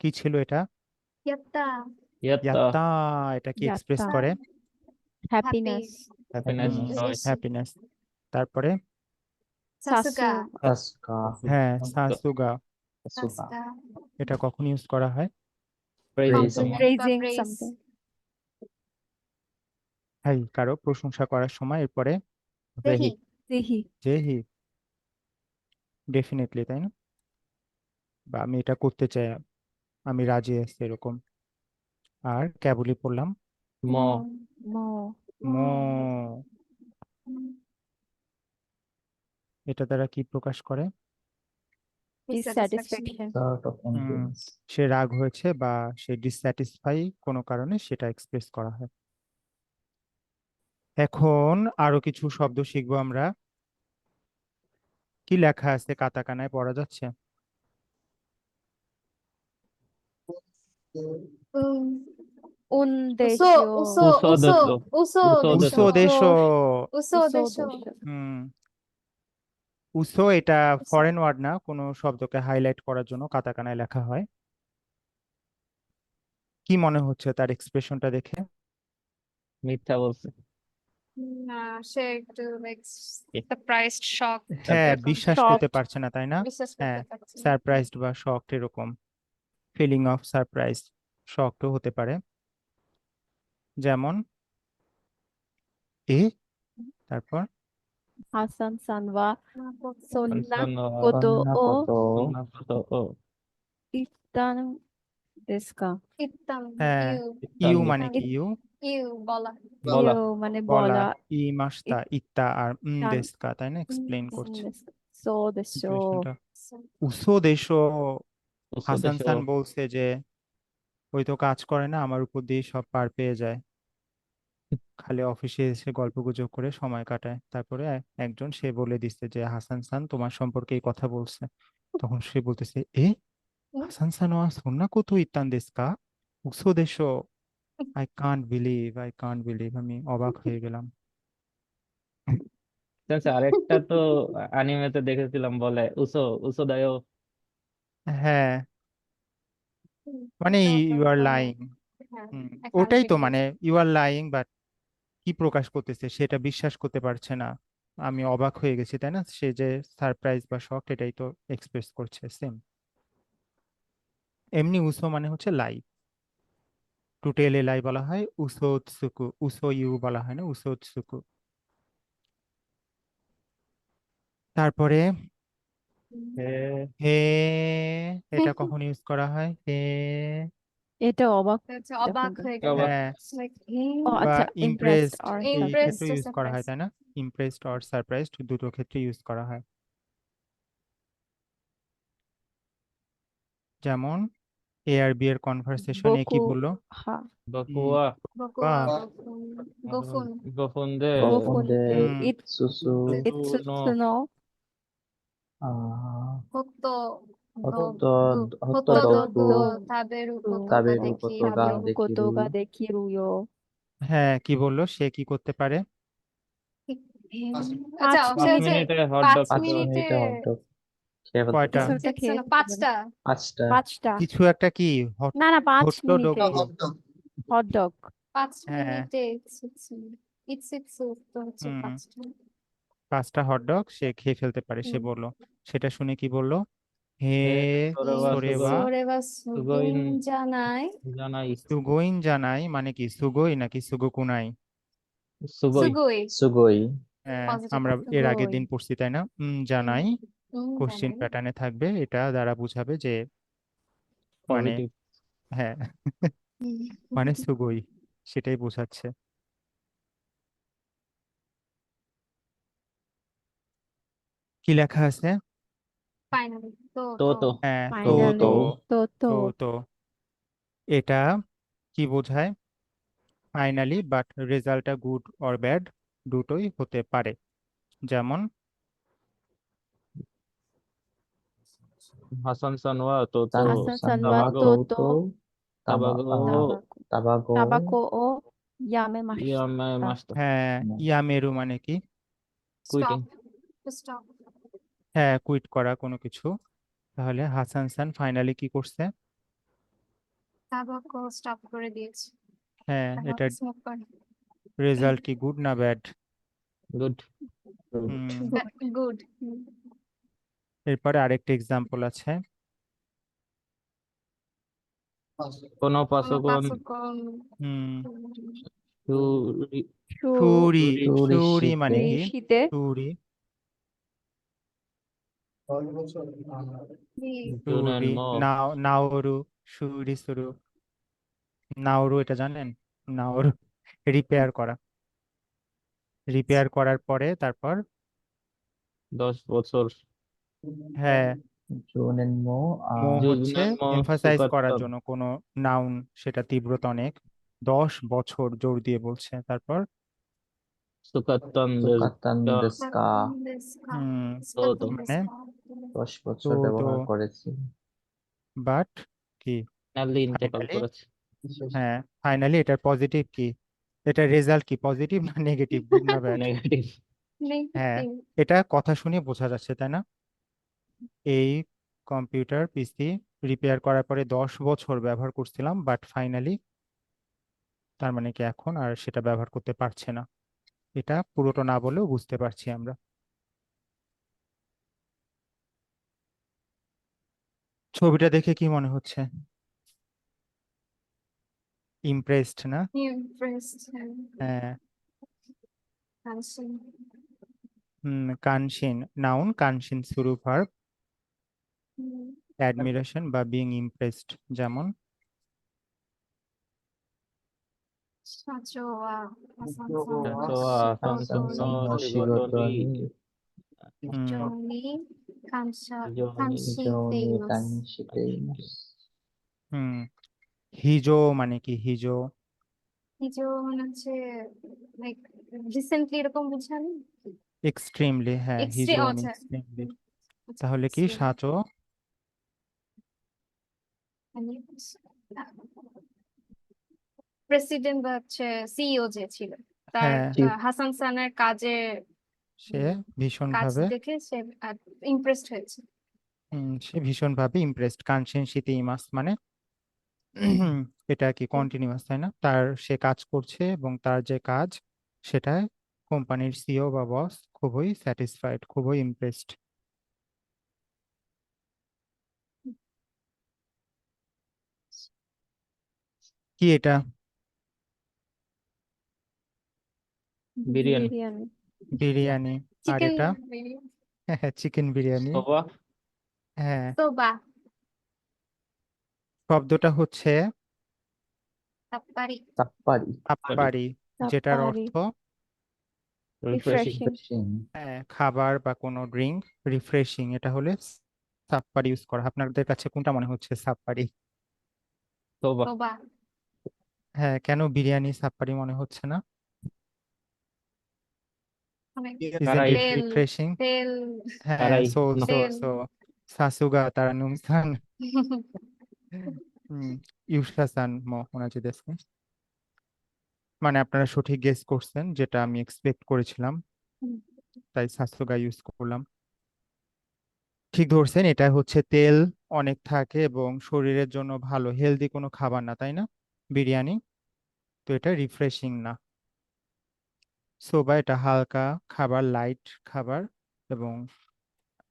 কি ছিল এটা? ইয়াত্তা, ইয়াত্তা ইয়াত্তা, এটা কি এক্সপ্রেস ইয়াত্তা করে? হ্যাপিনেস হ্যাপিনেস জয় হ্যাপিনেস। তারপরে সাসুগা, সাসু Asuka, হ্যাঁ সাসুগা, Asuka, সাসুগা, এটা কখন ইউজ করা হয়? Praising Praising. Someone praising praise. Something high, কারো প্রশংসা করার সময়। এরপরে দেহি, জিহি যে হি, ডেফিনেটলি, তাই না? বা আমি এটা করতে চাই, আমি রাজি আছি এরকম। আর কেবলই পড়লাম ম ম মো, এটা দ্বারা কি প্রকাশ করে? dissatisfaction. Dissatisfaction Sort of hmm, emptiness. সে রাগ হয়েছে বা সে ডিসস্যাটিসফাই কোনো কারণে, সেটা এক্সপ্রেস করা হয়। এখন আরো কিছু শব্দ শিখবো আমরা। কি লেখা আছে কাতাকানায়, পড়া যাচ্ছে? Um, উনদেশ্য uso, uso, uso, উসো uso, উসো দেশো। uso, উদ্দেশ্য desho. হুম, উসো এটা ফরেন ওয়ার্ড না, কোনো শব্দকে হাইলাইট করার জন্য কাতাকানায় লেখা হয়। কি মনে হচ্ছে তার এক্সপ্রেশনটা দেখে? মিথ্যা বলছে না, সে একটু like surprised, shocked হ্যাঁ, এরকম। বিশ্বাস Shocked. করতে পারছে না, তাই না? বিশ্বাস হ্যাঁ, করতে পারছি না। সারপ্রাইজড বা শকড, এরকম ফিলিং অফ সারপ্রাইজ, শকডও হতে পারে। যেমন এ, তারপর হাসান সানওয়া সন্না আনসান কোতো ও Koto, ও ইত্তান দেস্কা ইত্তাম, হ্যাঁ, ইউ, ইউ ইত্যাদি মানে কি? ইউ ইউ বলা। বলা ইউ মানে বলা, বলা ই মাস্তা ইত্তা, আর ইত্তান দেস্কা, তাই না? এক্সপ্লেন করছে সো দেশ সিচুয়েশনটা। উসো দেশো, উসো হাসান দেশো সান বলছে যে ওই তো কাজ করে না, আমার উপর দিয়ে সব পার পেয়ে যায়, খালি অফিসে এসে গল্পগুজব করে সময় কাটায়। তারপরে একজন সে বলে দিচ্ছে যে হাসান সান তোমার সম্পর্কে এই কথা বলছে। তখন সে বলতেছে এ, হাসান সান ওয়া সোনা কত ইত্তান দেস্কা, উসো দেশো। আই কান্ট বিলিভ, আমি অবাক হয়ে গেলাম। আচ্ছা আরেকটা তো অ্যানিমেতে দেখেছিলাম, বলে উসো উসো দায়ো হ্যাঁ, মানে ইউ আর লাইং। হ্যাঁ, ওটাই তো, accountability. মানে ইউ আর লাইং, বাট কি প্রকাশ করতেছে সেটা বিশ্বাস করতে পারছে না, আমি অবাক হয়ে গেছি, তাই না? সে যে সারপ্রাইজ বা শক, এটাই তো এক্সপ্রেস করছে, সেম। এমনি উসো মানে হচ্ছে লাই, টু টেল এ লাই বলা হয় উসো উৎসুকু, উসো ইউ বলা হয় না, উসো উৎসুকু। তারপরে হে হে, এটা কখন ইউজ করা হয়? হে, এটা অবাক হচ্ছে অবাক যখন হয়ে গেল। অবাক হ্যাঁ, It's like, ও বা আচ্ছা ইমপ্রেসড ইমপ্রেসড, আর এই Impressed ক্ষেত্রে or ইউজ করা হয়, surprised. তাই না? ইমপ্রেসড অর সারপ্রাইজড দুটো ক্ষেত্রে ইউজ করা হয়। যেমন এ আর বি এর কনভারসেশনে কি বকু বললো? হা বাকুয়া Bokuwa, বাহ, Gofun, গোফুন্দে গোফুন্দে Gofunde, ইত Susu, ইতসুনো Hotto, Hotto, Hotto Hotto Doku, Doku, Taberu Koto ga Taberu Dekiru. Koto ga তাবেরু কোতো Dekiru. গা দেখিরুয়ো হ্যাঁ, কি বললো, সে কি করতে পারে? আচ্ছা, পাঁচ সে 5 হচ্ছে মিনিটে হট 5 ডগ 5 মিনিটে মিনিটে hot dog খেয়ে ফেলতে কয়টা? পারে। কিছুটা খেয়ে ফেলতে পারে। 5টা। 5টা। পাঁচটা কিছু একটা কি হট, না না 5 হট্ট মিনিটে ডগ। হট ডগ 5 হ্যাঁ, মিনিটে ইটসিটসু তো হচ্ছে হুম, 5টা। 5টা হটডগ সে খেয়ে ফেলতে পারে, সে বললো। সেটা শুনে কি বললো? হে হে সোরেবা সোরেবা সোরেবা সুগোইন সুগুন জানাই জানাই সুগোইন জানাই, মানে কি সুগোই নাকি সুগোকুনাই? সুগোই সুগুই Sugoi. পজিটিভ আমরা এর আগের সুগোই দিন পড়ছি, তাই না? জানাই কোশ্চিন জানাই প্যাটার্নে থাকবে, এটা দ্বারা বোঝাবে যে মানে, পজিটিভ হ্যাঁ, মানে সুগোই, সেটাই বোঝাচ্ছে। কি লেখা আছে? ফাইনালি তো তো তো হ্যাঁ, তো ফাইনালি তো তো তো তো তো এটা কি বোঝায়? ফাইনালি, বাট রেজাল্টটা গুড অর ব্যাড দুটোই হতে পারে। যেমন Hasan-san wa Toto Hasan-san wa tabago Toto tabago tabago tabaco o yamemashita. yamemashita. হ্যাঁ, ইয়ামেরু মানে কি? Quitting. Stop. হ্যাঁ, কুইট করা কোনো কিছু। তাহলে হাসান সান ফাইনালি কি করছে? তাবাকো স্টপ করে দিয়েছে। হ্যাঁ, তাবাকো এটার স্মোক করে। রেজাল্ট কি গুড না ব্যাড? Good. গুড। এরপরে আরেকটা এক্সাম্পল আছে। Kono pasokon পাসকন হুম, shuri ছুরি, ছুরি ছুরি মানে শীতে কি? শীতে ছুরি, junen ছুরি, mo নাওরু, ছুরি সুরু, নাওরু এটা জানেন? নাওরু রিপেয়ার করা, রিপেয়ার করার পরে তারপর 10 বছর হ্যাঁ, জুনেন মো মো হচ্ছে junen mo এমফাসাইজ করার sukatan জন্য কোনো নাউন, সেটা তীব্রতা অনেক, 10 বছর জোর দিয়ে বলছে। তারপর sukatan সুকাতান desu ka দেস্কা হুম, Todo. মানে 10 তো বছর ব্যবহার করেছি। বাট কি finally ইন্তেকাল ফাইনালি, করেছে। হ্যাঁ ফাইনালি এটার পজিটিভ কি? এটার রেজাল্ট কি, পজিটিভ না নেগেটিভ, গুড না ব্যাড? নেগেটিভ। হ্যাঁ, এটা কথা শুনে বোঝা যাচ্ছে তাই না? এই কম্পিউটার পিসি রিপেয়ার করার পরে 10 বছর ব্যবহার করছিলাম, বাট ফাইনালি তার মানে কি এখন আর সেটা ব্যবহার করতে পারছে না। এটা পুরোটা না বলেও বুঝতে পারছি আমরা। ছবিটা দেখে কি মনে হচ্ছে? ইমপ্রেসড না? ইমপ্রেসড। হ্যাঁ, কানসিন। কানশিন নাউন, কানশিন শুরু ভার্ব, অ্যাডমিরেশন বা বিং ইমপ্রেসড। যেমন সাচোয়া Soa Hasan Samsung no শিগত Shigoto নি ni জনি কানসা Joni কানসি জৌনি ফেমাস। কানশিতে হুম, হিজো মানে কি? হিজো হিজো মানে হচ্ছে লাইক রিসেন্টলি এরকম বুঝান। এক্সট্রিমলি, হ্যাঁ এক্সট্রিম হিজো আচ্ছা এক্সট্রিমলি। তাহলে কি সাচো? প্রেসিডেন্ট বা হচ্ছে সিইও যে ছিল তার হ্যাঁ, হাসান সানের কাজে সে ভীষণ কাজ ভাবে দেখে সে ইমপ্রেসড হয়েছে। সে ভীষণ ভাবে ইমপ্রেসড। কানশিন শীতে ইমাস মানে এটা কি কন্টিনিউয়াস তাই না? তার সে কাজ করছে এবং তার যে কাজ সেটায় কোম্পানির সিইও বা বস খুবই স্যাটিসফাইড, খুবই ইমপ্রেসড। কি এটা? বিরিয়ানি বিরিয়ানি। বিরিয়ানি। আর চিকেন এটা চিকেন বিরিয়ানি। সোবা হ্যাঁ, সোবা শব্দটা হচ্ছে তাপ্পারি। তাপ্পারি আপ্পারি, যেটার তাপ্পারি। অর্থ রিফ্রেশিং রিফ্রেশিং। খাবার বা কোনো ড্রিঙ্ক। রিফ্রেশিং এটা হলে সাপ্পারি ইউজ করা। আপনাদের কাছে কোনটা মনে হচ্ছে সাপ্পারি? সোবা সোবা হ্যাঁ, কেন বিরিয়ানি সাপ্পারি মনে হচ্ছে না? অনেক Isn't কারাই it তেল refreshing? তেল হ্যাঁ, কারাই সো no সো তেল সো সাসুগা তারানুম-সান, ইউশা-সান মো ওনাজি দেসু। মানে আপনারা সঠিক গেস করছেন, যেটা আমি এক্সপেক্ট করেছিলাম, তাই সাসুগা ইউজ করলাম। ঠিক ধরছেন, এটা হচ্ছে তেল অনেক থাকে এবং শরীরের জন্য ভালো, হেলদি কোনো খাবার না তাই না বিরিয়ানি? তো এটা রিফ্রেশিং না। সোবা এটা হালকা খাবার, লাইট খাবার এবং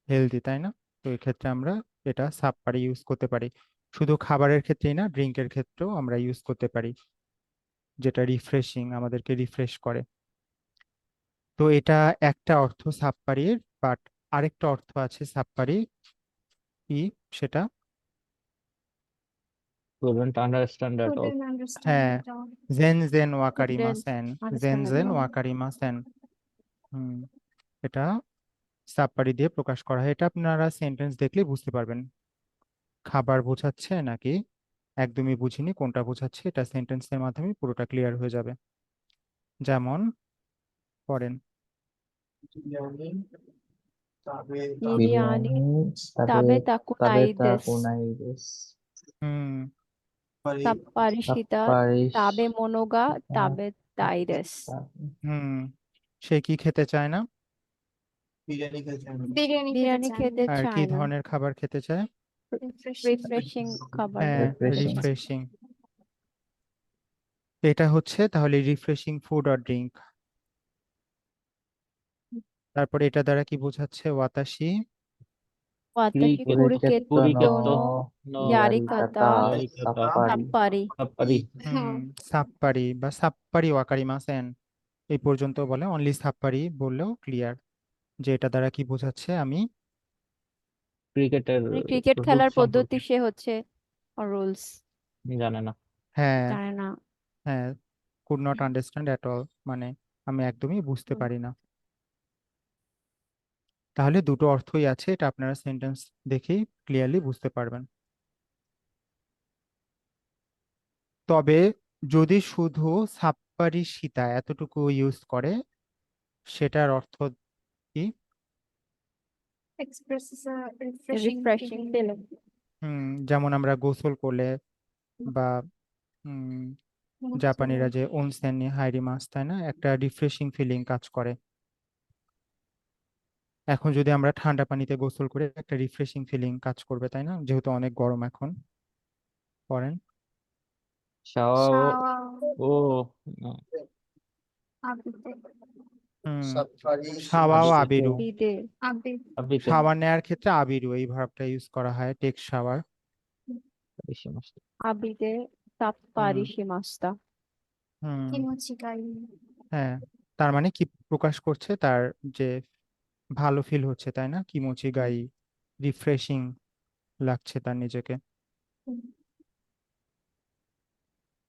হেলদি তাই না? তো এই ক্ষেত্রে আমরা এটা সাপ্পারি ইউজ করতে পারি। শুধু খাবারের ক্ষেত্রেই না, ড্রিঙ্কের ক্ষেত্রেও আমরা ইউজ করতে পারি, যেটা রিফ্রেশিং, আমাদেরকে রিফ্রেশ করে। তো এটা একটা অর্থ সাপ্পারির, বাট আরেকটা অর্থ আছে সাপ্পারি কি সেটা? couldn't understand at all. couldn't understand হ্যাঁ, at all. জেন জেন Couldn't ওয়াকারিমাসেন, জেন understand at জেন all. ওয়াকারিমাসেন। হুম, এটা সাপ্পারি দিয়ে প্রকাশ করা হয়। এটা আপনারা সেন্টেন্স দেখলে বুঝতে পারবেন খাবার বোঝাচ্ছে নাকি একদমই বুঝিনি কোনটা বোঝাচ্ছে। এটা সেন্টেন্সের মাধ্যমে পুরোটা ক্লিয়ার হয়ে যাবে। যেমন পড়েন। তবে বিরিয়ানি tabe তাবে তাকু tabe নাই ta দেস kunai desu. হুম তারপরে তাপ্পারিশিতা Tapparish তাবে মনোগা তাবে তাই দেস হুম সে কি খেতে চায় না বিরিয়ানি খেতে হবে। বিরিয়ানি খেতে বিরিয়ানি চান খেতে আর কি চায় না ধরনের খাবার খেতে চায় রিফ্রেশিং রিফ্রেশিং খাবার হ্যাঁ Refreshing. রিফ্রেশিং এটা হচ্ছে তাহলে রিফ্রেশিং ফুড অর ড্রিঙ্ক তারপর এটা দ্বারা কি বোঝাচ্ছে ওয়াতাশি ওয়াতাশি Kuriketto কুরিকেত্তো no নো yarikata ইয়ারিকাতা sappari. তাপ্পারি Tappari. সাপ্পারি বা সাপ্পারি ওয়াকারিমাসেন এই পর্যন্ত বলে অনলি সাপ্পারি বললেও ক্লিয়ার যে এটা দ্বারা কি বোঝাচ্ছে আমি ক্রিকেটের মানে ক্রিকেট রুলস খেলার সম্পর্কে পদ্ধতি সে হচ্ছে রুলস জানে না। হ্যাঁ জানে না হ্যাঁ could not understand at all মানে আমি একদমই বুঝতে হুম। পারি না তাহলে দুটো অর্থই আছে এটা আপনারা সেন্টেন্স দেখেই ক্লিয়ারলি বুঝতে পারবেন তবে যদি শুধু সাপ্পারি সীতা এতটুকু ইউজ করে সেটার অর্থ কি expresses a refreshing refreshing feeling. Feeling যেমন আমরা গোসল করলে বা উম, জাপানিরা যে ওনসেন হাইরিমাস তাই না একটা রিফ্রেশিং ফিলিং কাজ করে এখন যদি আমরা ঠান্ডা পানিতে গোসল করে একটা রিফ্রেশিং ফিলিং কাজ করবে তাই না যেহেতু অনেক গরম এখন করেন শাওয়া Shower, ও আবিতে, সাফারি শাওয়াও Abite. আবিরু বিদে আবি, আবিতে শাওয়ার নেওয়ার ক্ষেত্রে আবিরু এই ভার্বটা ইউজ করা হয় টেক শাওয়ার বেশি মাস্ত। আবিদে তাপ্পারি শিমাস্তা হুম কিমোচি গাই, হ্যাঁ তার মানে কি প্রকাশ করছে তার যে ভালো ফিল হচ্ছে তাই না কিমোচি গাই রিফ্রেশিং লাগছে তার নিজেকে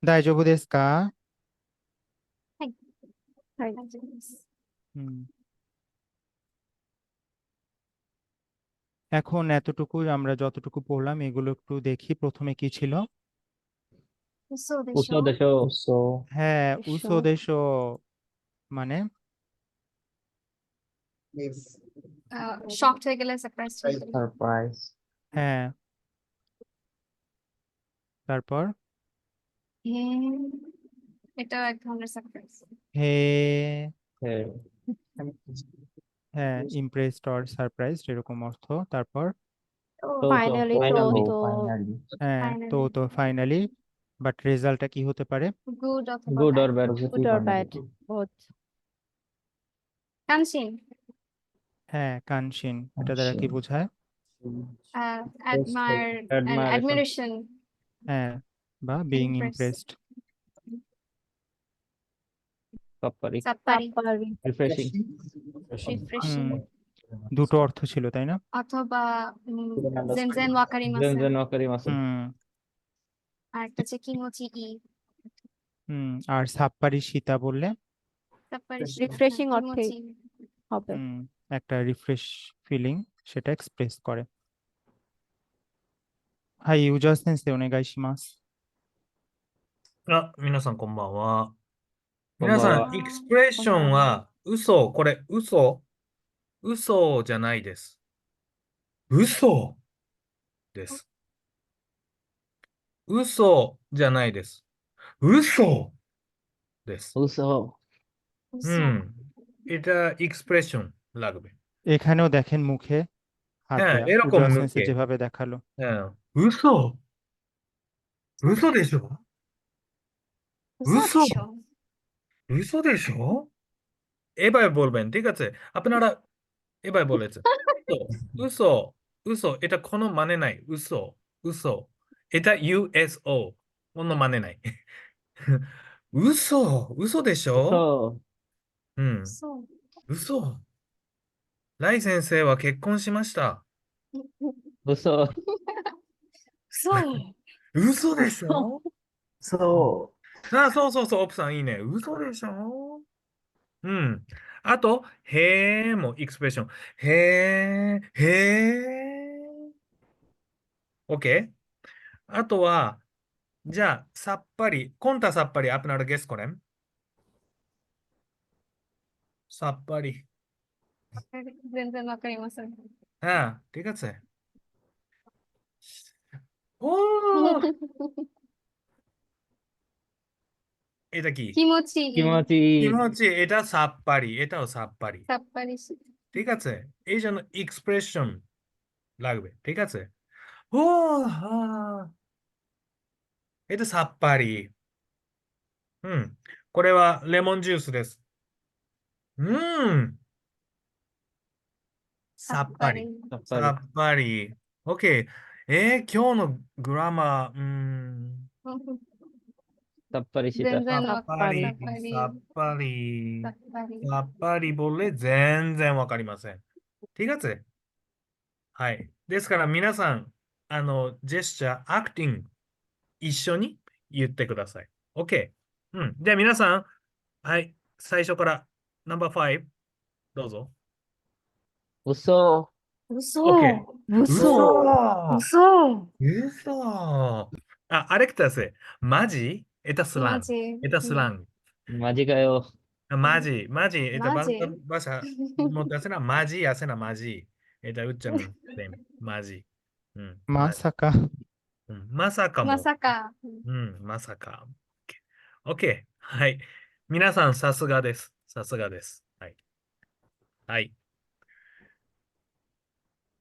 দাইজোবু দেসু কা হাই, হুম এখন এতটুকু আমরা যতটুকু পড়লাম এগুলো একটু দেখি প্রথমে কি ছিল উসো উষ্ণ দেশো, দেশ So হ্যাঁ দেশো। উসো দেশো মানে শকড হয়ে গেলে সারপ্রাইজ হয়ে গেলে surprise. হ্যাঁ তারপর হ্যাঁ, এটাও এক ধরনের সারপ্রাইজ। হে হ্যাঁ হ্যাঁ ইমপ্রেসড অর সারপ্রাইজড এরকম অর্থ তারপর ও তো ফাইনালি তো ফাইনালি তো Finally. হ্যাঁ তো ফাইনালি তো ফাইনালি বাট রেজাল্টটা কি হতে পারে গুড অথবা good bad. Or bad good Positive or or bad negative. Both কানসিন, হ্যাঁ কানশিন এটা দ্বারা কি Action. বোঝায় অ্যাডমায়ার, Admiration. অ্যাডমিরেশন, হ্যাঁ বা বিইং Impress. ইমপ্রেসড তাপ্পারি সাপ্পারি, তাপ্পারি রিফ্রেশিং রিফ্রেশিং, দুটো অর্থ ছিল তাই না অথবা Couldn't জেনজেন understand. ওয়াকারিমাসেন, জেনজেন ওয়াকারি মাসেন হুম আর একটা হচ্ছে কিমোচি ই, আর সাপ্পারি সীতা বললে সাপ্পারি Refreshing অর্থে কিমোচি, হবে একটা রিফ্রেশ ফিলিং সেটা এক্সপ্রেস করে হাই ইউজার সেন্সে ওনেগাইশিমাস あ、皆さんこんばんは。こんばんは皆さん、エクスプレッションは、これ、嘘じゃないです。嘘です。嘘じゃないです。嘘です。 উৎসাহ এটা এক্সপ্রেশন লাগবে। এখানেও দেখেন মুখে হাত হ্যাঁ, দেয়া এরকম উজার সেন্সে মুখে। যেভাবে দেখালো হ্যাঁ,嘘でしょ嘘嘘でしょএবার বলবেন, ঠিক আছে? আপনারা এবার বলেছেন।嘘、嘘、এটা কোনো মানে নাই।嘘。এটা USO, কোনো মানে নাই।嘘でしょ উৎসাহ そう 嘘。ライ先生は結婚しました。 উৎসাহ 嘘でしょ So そう、オプさんいいね。嘘でしょあと、へーもエクスプレッション。へー。OK? あとは、じゃあ、さっぱり。コンタさっぱり、আপনারাゲスコレンさっぱり。全然わかりません。 হ্যাঁ ঠিক আছে। ও এটা কি? 気持ちいい。 কিমচি। এটা সাবপারি, এটাও সাবপারি। さっぱりし。 ঠিক আছে, এই জন্য এক্সপ্রেশন লাগবে। ঠিক আছে, ও হা, এটা সাবপারি। これはレモンジュースです。さっぱり。 さっぱり。 সাপ্পারি। さっぱり。OK。今日のグラマー、সাপ্পারি সিতা। 全然 さわかっぱり、さっぱり。さっぱり、さっぱり。さっぱりবললে全然わかりません。ঠিক আছে? はい。ですから皆さん、ジェスチャー、アクティング、一緒に言ってください。OK。じゃあ皆さん、はい。最初からナンバー5、どうぞ。 嘘。 嘘。 OK。 무서워. 嘘。 嘘。アレクタス、マジEta スラン。マジ。 Eta スラン。 মাঝিকায়ও। মাঝি, মাঝি, এটা মাঝি। বাংলা ভাষা মধ্যে আছে না, মাঝি আছে না, মাঝি, এটা উচ্চারণ সেম, মাঝি, মাঝি, মাসাকা। মাসাকা ま も、さか。まさか。OK。はい。皆さん、さすがです。さすがです。はい。はい。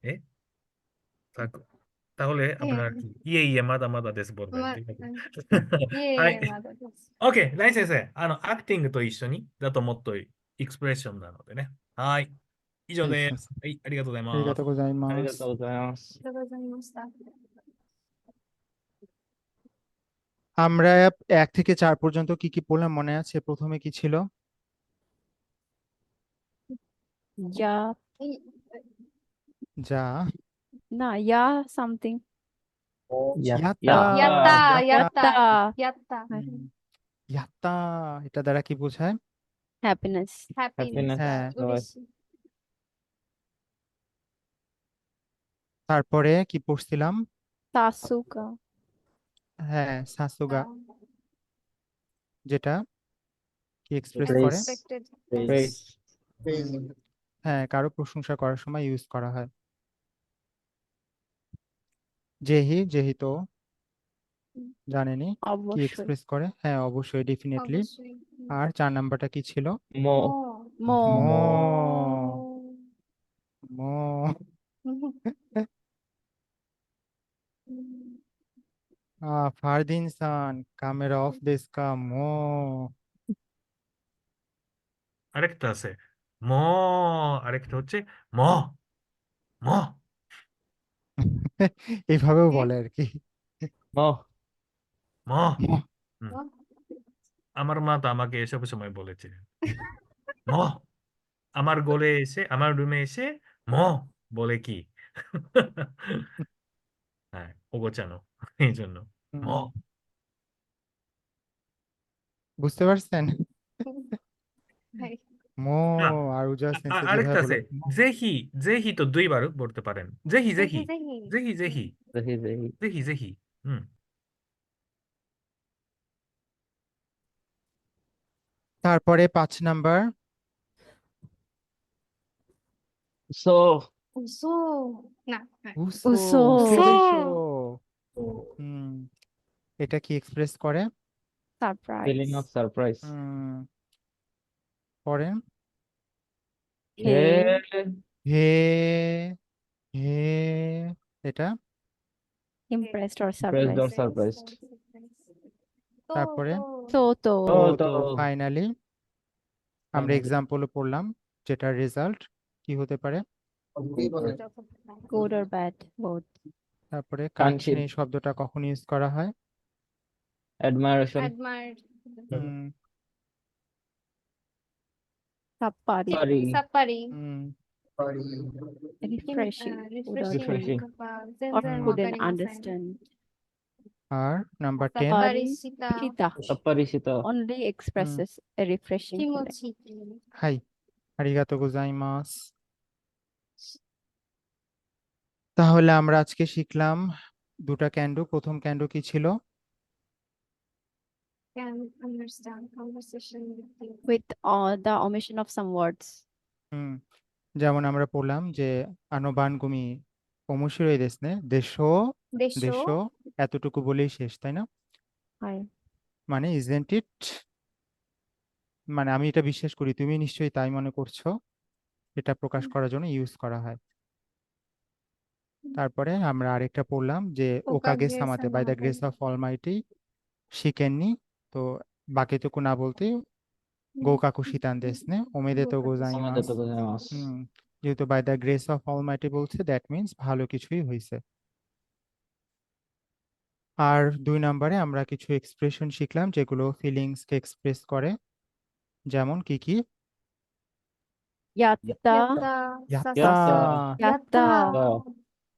えたতাহলে আপনার কি ইয়েまだまだですবলবেন ま、ঠিক আছে いえいえ、はいまだです。 OK ライ先生アクティングと一緒にだともっとエクスプレッションなのでねはい以上ではいすはいありがとうございありますがとうございありますがとう。ございます。ありがとうございました。 আমরা 1 থেকে 4 পর্যন্ত কি কি পড়লাম মনে আছে? প্রথমে কি ছিল? 야, い যা, 나, 야, something. ইয়াত্তা, ইয়াত্তা, ইয়াত্তা, ইয়াত্তা, ইয়াত্তা. ইয়াত্তা, এটা দ্বারা কি বোঝায়? Happiness. Happiness. হ্যাঁ। 嬉しい。 তারপরে কি পড়ছিলাম? 사수가. হ্যাঁ, সাসুগা, যেটা কি এক্সপ্রেস করে? Unexpected. Praise. হ্যাঁ, কারো প্রশংসা করার সময় ইউজ করা হয়। যেহি, যেহিতো, জানেনি কি অবশ্যই। এক্সপ্রেস করে? হ্যাঁ, অবশ্যই, ডেফিনেটলি। অবশ্যই। আর 4 নাম্বারটা কি ছিল? মো। 뭐, মো, ও। মো। ফারদিন সান, ক্যামেরা অফ দেস্কা, মো। আরেকটা আছে ম আরেকটা হচ্ছে ম ম এইভাবেও এ? বলে আর কি। মো। ম হুম, ও। আমার মা তো আমাকে এসব সময় বলেছে ম আমার গোলে এসে আমার রুমে এসে ম বলে কি হ্যাঁ ও গোছানো এই জন্য ম হুম, বুঝতে পারছেন? はい。 মো না আর উজা সেন্সে আরেকটা যেভাবে আছে বলে মো। জেহি জেহি তো দুইবার বলতে পারেন জেহি ぜ জেহি ひぜひ。 জেহি জেহি দেখি দেখি। জেহি জেহি হুম তারপরে 5 নাম্বার, সো। 嘘。な、はい。 উসো, উসো। উসো। হুম, এটা কি এক্সপ্রেস করে? Feeling surprise. Of surprise. পরে হে। হে, হে, এটা impressed or Impressed or surprise. surprised. と তারপরে と তো তো তো তো ফাইনালি আমরা Finally. এক্সাম্পলও পড়লাম, যেটার রেজাল্ট কি হতে পারে? Good or bad both. তারপরে কাঙ্ক্ষিত। কাঙ্ক্ষিত এই শব্দটা কখন ইউজ করা হয়? অ্যাডমায়ারেশন। admired. হুম, সাপ্পারি। পারি। さっぱり。 হুম, রিফ্রেশিং। refreshing. Refreshing. 全 অর 然わか couldn't りません。 understand. আর নাম্বার 10, さっぱりした Shita অপরিচিত। only expresses a refreshing 気持 feeling. ちいい。 high, আরিগাতো গোজাইমাস। তাহলে আমরা আজকে শিখলাম দুটা ক্যান্ডু। প্রথম ক্যান্ডু কি ছিল? Can understand conversation with you. With the omission of some words. হুম, যেমন আমরা পড়লাম যে আনোবানগুমি ওমোশিরোই দেশনে দেশো দেশো দেশো এতটুকু বলেই শেষ তাই না? はい。 মানে ইজেন্ট ইট, মানে আমি এটা বিশ্বাস করি তুমি নিশ্চয়ই তাই মনে করছো, এটা প্রকাশ করার জন্য ইউজ করা হয়। তারপরে আমরা আরেকটা পড়লাম যে ওকাগে ওকাগে সামাতে বাই দ্য সামাতে গ্রেস অফ অলমাইটি শিকেননি, তো বাকিটুকু না বলতে গোকাকু শিতান দেশনে ওমেদেতো গোকাকু গোজাইমাস। ওমেদেতো গোজাইমাস। যেহেতু by the grace of almighty বলছে দ্যাট মিন্স ভালো কিছুই হয়েছে। আর 2 নম্বরে আমরা কিছু এক্সপ্রেশন শিখলাম যেগুলো ফিলিংসকে এক্সপ্রেস করে, যেমন কি কি? やっ や た、 った ইয়াত্তা। সাসা や や っ った た、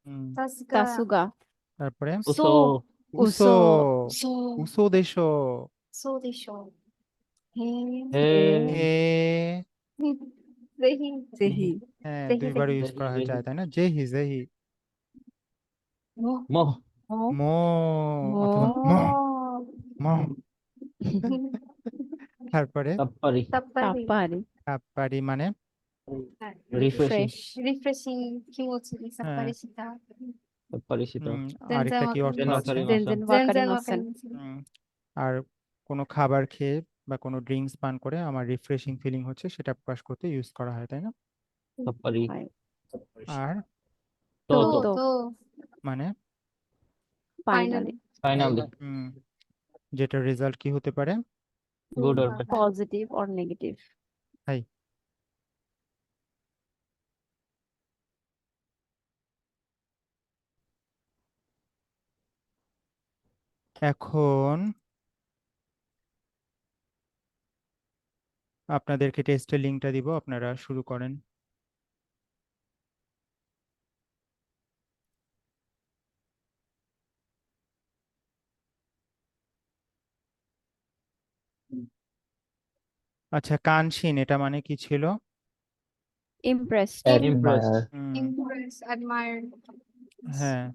হুম, さす さ が すが、 তারপরে 嘘。 উসো, そう উসো দেশো। そうでしょうへへえ え。 হে, ぜひぜひ、 হ্যাঁぜひぜ দুইবার ひ ইউজ ぜひ করা ぜ যায় ひ。 তাই না? জেহি জেহি, も も も、 মো অথবা も、 ম も ম। তারপরে やっぱり。さっぱりやっぱり、 কাপ্পারি মানে はい রিফ্রেশিং। フレッシュ、 リフレッシング気持ちにさっぱ হ্যাঁ りした やっぱりした 全 আরেকটা 然わ কি か অর্থ りま 全然 せ わ ん かりません 全然わか 全 り 然 ま わか せ り ん。 ません হুম, আর কোনো খাবার খেয়ে বা কোনো ড্রিঙ্কস পান করে আমার রিফ্রেশিং ফিলিং হচ্ছে সেটা প্রকাশ করতে ইউজ করা হয় তাই না? やっぱり。はい。 আর どう と ぞ。 うと মানে ファイナ ফাইনালি, ルファイナルで。 হুম, যেটার রেজাল্ট কি হতে পারে? গুড অর হয়। ব্যাড। Positive or negative. হাই, এখন আপনাদেরকে টেস্টের লিঙ্কটা দিব, আপনারা শুরু করেন। আচ্ছা, কানশিন এটা মানে কি ছিল? Impressed, impressed. হুম, ইমপ্রেস অ্যাডমায়ার হ্যাঁ,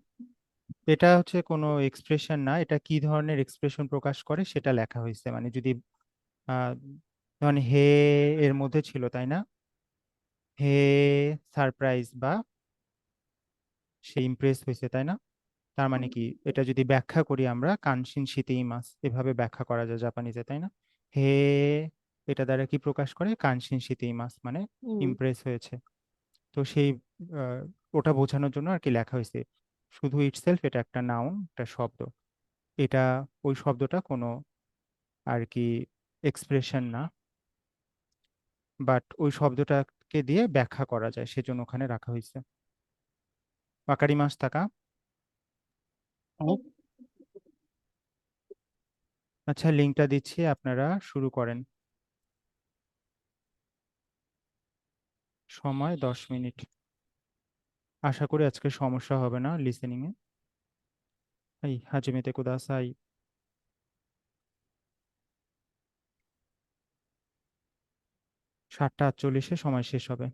এটা হচ্ছে কোনো এক্সপ্রেশন না, এটা কি ধরনের এক্সপ্রেশন প্রকাশ করে সেটা লেখা হয়েছে। মানে যদি আহ ধরেন হে এর মধ্যে ছিল তাই না, হে সারপ্রাইজ বা সে ইমপ্রেস হয়েছে তাই না, তার মানে কি এটা যদি ব্যাখ্যা করি আমরা কানশিন শিতেই মাস এভাবে ব্যাখ্যা করা যায় জাপানিজে তাই না? হে এটা দ্বারা কি প্রকাশ করে? কানশিন শিতেই মাস মানে ইমপ্রেস হয়েছে। তো সেই আহ, ওটা বোঝানোর জন্য আর কি লেখা হয়েছে। শুধু ইটসেলফ এটা একটা নাউন, একটা শব্দ, এটা ওই শব্দটা কোনো আর কি এক্সপ্রেশন না, বাট ওই শব্দটাকে দিয়ে ব্যাখ্যা করা যায় সেজন্য ওখানে রাখা হয়েছে। ওয়াকারি মাস টাকা। আচ্ছা, লিঙ্কটা দিচ্ছি, আপনারা শুরু করেন। সময় 10 মিনিট। আশা করি আজকে সমস্যা হবে না লিসেনিং এ। এই হাজেমেতে কুদাসাই। 7:48 সময় শেষ হবে।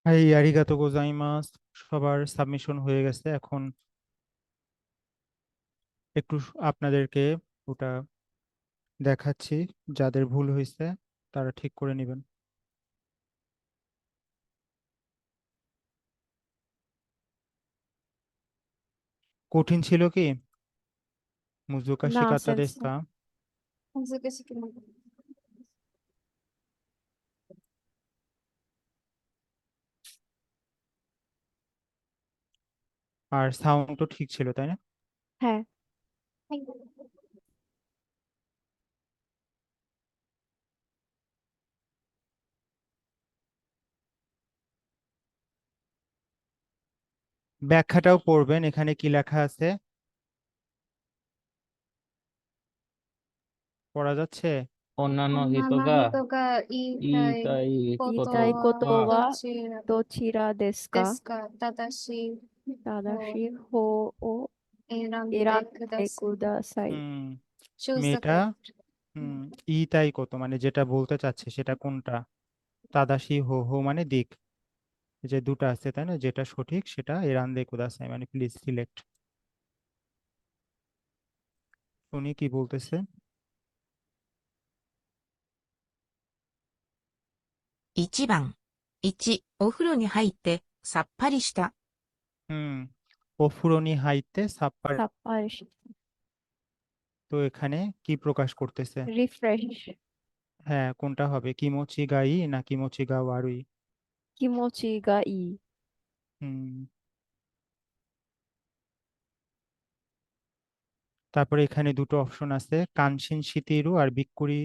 এই আরিগাতো গোজাইমাস, সবার সাবমিশন হয়ে গেছে। এখন একটু আপনাদেরকে ওটা দেখাচ্ছি, যাদের ভুল হয়েছে তারা ঠিক করে নেবেন। কঠিন ছিল কি? মুজুকাশি না কাতা দেsu সেন্সে। ka? নিজেকে শিখে নেবো। আর সাউন্ড তো ঠিক ছিল, তাই না? হ্যাঁ, ব্যাখ্যাটাও পড়বেন, এখানে কি লেখা আছে পড়া যাচ্ছে? অন্যান্য অন্যান্য হিতোগা হিতোগা ইটাই ইতাই কোতো কোতো ইতাই কোতো ওয়া wa দোচিরা dochira desu ka? দেস্কা দাদাশি ও Tadashi ho o এরাম erande দেখদাসি। kudasai. Hmm choose the মেয়েটা কারেক্ট। ইতাই কত মানে যেটা বলতে চাচ্ছে সেটা কোনটা? তাদাশি হো, হো মানে দিক। এই যে দুটো আছে তাই না, যেটা সঠিক সেটা এরান্দে কুদাসাই, মানে প্লিজ সিলেক্ট। উনি কি বলতেছে? 1番。1、お風呂に入ってさっぱりした。 হুম ওফুরনি হাইতে সাপ্পার। Saparish. তো এখানে কি প্রকাশ করতেছে? Refresh. হ্যাঁ, কোনটা হবে, কিমোচি গাই না কিমোচি গা ওয়ারুই? Kimochi ga ii. হুম তারপরে এখানে দুটো অপশন আছে, কানসিন শিতিরু আর বিক্কুরি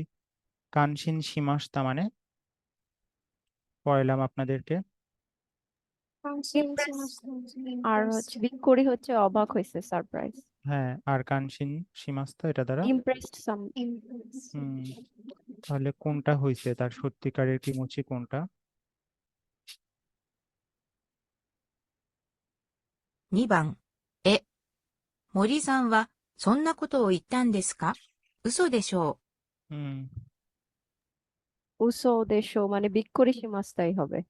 কানসিন সীমাস্তা, মানে পড়াইলাম আপনাদেরকে। Impress. আর হচ্ছে বিক্করি হচ্ছে অবাক হয়েছে, সারপ্রাইজ। হ্যাঁ, আর কানসিন সীমাস্তা এটা দ্বারা। ইমপ্রেসড সাম। হুম তাহলে কোনটা হয়েছে, তার সত্যিকারের কিমোচি কোনটা? 2番。え、森さんはそんなことを言ったんですか？嘘でしょ হুম উসো দেশো মানে বিক্করি সীমাস্তাই হবে।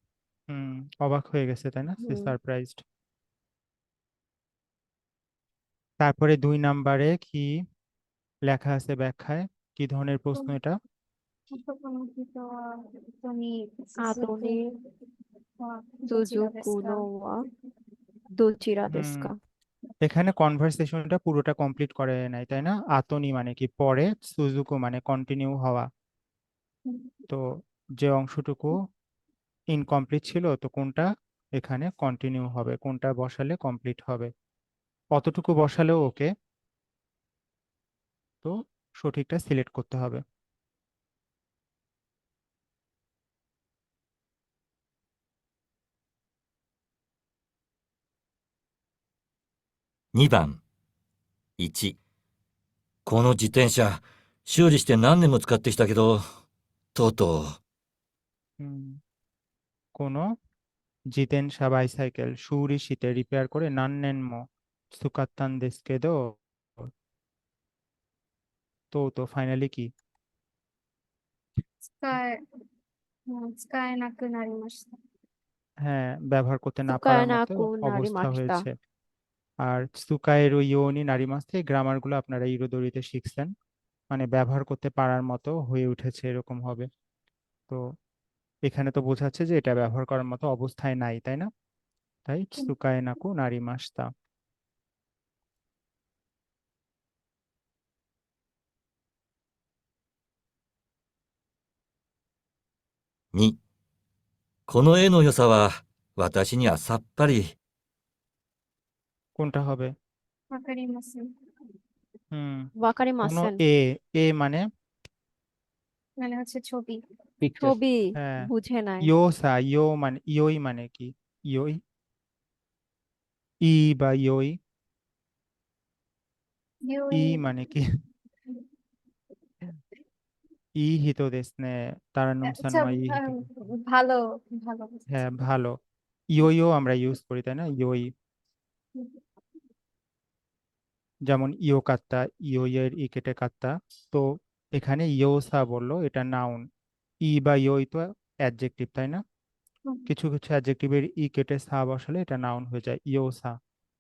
হুম অবাক হয়ে গেছে তাই না, সে হুম। সারপ্রাইজড। তারপরে 2 নম্বরে কি লেখা আছে ব্যাখ্যায়, কি ধরনের প্রশ্ন এটা? আদনি সুজুকু নো ওয়া দোচিরা দেসু হুম কা? এখানে কনভারসেশনটা পুরোটা কমপ্লিট করে নাই তাই না। আতনি মানে কি পরে, সুজুকু মানে কন্টিনিউ হওয়া। তো যে অংশটুকু ইনকমপ্লিট ছিল, তো কোনটা এখানে কন্টিনিউ হবে, কোনটা বসালে কমপ্লিট হবে? অতটুকু বসালেও ওকে, তো সঠিকটা সিলেক্ট করতে হবে। 2番。1、この自転車、修理して何年も使ってきたけど、とうとう。 হুম কোনো জিতেন বাইসাইকেল সুরি শীতে রিপেয়ার করে নান্নেনমো সুকাত্তান দেস্কে দো। তো ফাইনালি কি? 使えなくなりました。 হ্যাঁ, ব্যবহার করতে না পারার মতো সুকায়নাকু অবস্থা নারিমাশিতা। হয়েছে। আর সুকায়েরো ইয়োনি নারিমাস্তে, এই গ্রামারগুলো আপনারা ইরোদরিতে শিখছেন, মানে ব্যবহার করতে পারার মতো হয়ে উঠেছে এরকম হবে। তো এখানে তো বোঝাচ্ছে যে এটা ব্যবহার করার মতো অবস্থায় নাই তাই না, তাই সুকায়নাকু নারিমাস্তা। 2、この絵の良さは、私にはさっぱり。 কোনটা হবে? わかります。 হুম ওয়াকারি কোনো মাসেন। এ মানে মানে হচ্ছে ছবি। পিকচার। ছবি হ্যাঁ, বুঝে নাই। ইয়ো মানে ইয়োই মানে কি? ইয়োই, ই বা ইয়োই, ই মানে কি? ই হিতো দেসনে তারান্নুম আচ্ছা সানমা ই হিতো। ভালো ভালো। হ্যাঁ ভালো, ইয়োইও আমরা ইউজ করি তাই না, ইয়োই। যেমন ইয়ো কাত্তা, ইয়োইয়ের ই কেটে কাত্তা। তো এখানে ইয়োসা বললো, এটা নাউন। ই বা ইয়োই তো অ্যাডজেক্টিভ তাই না। কিছু কিছু অ্যাডজেক্টিভের ই কেটে সা বসালে এটা নাউন হয়ে যায় ইয়োসা।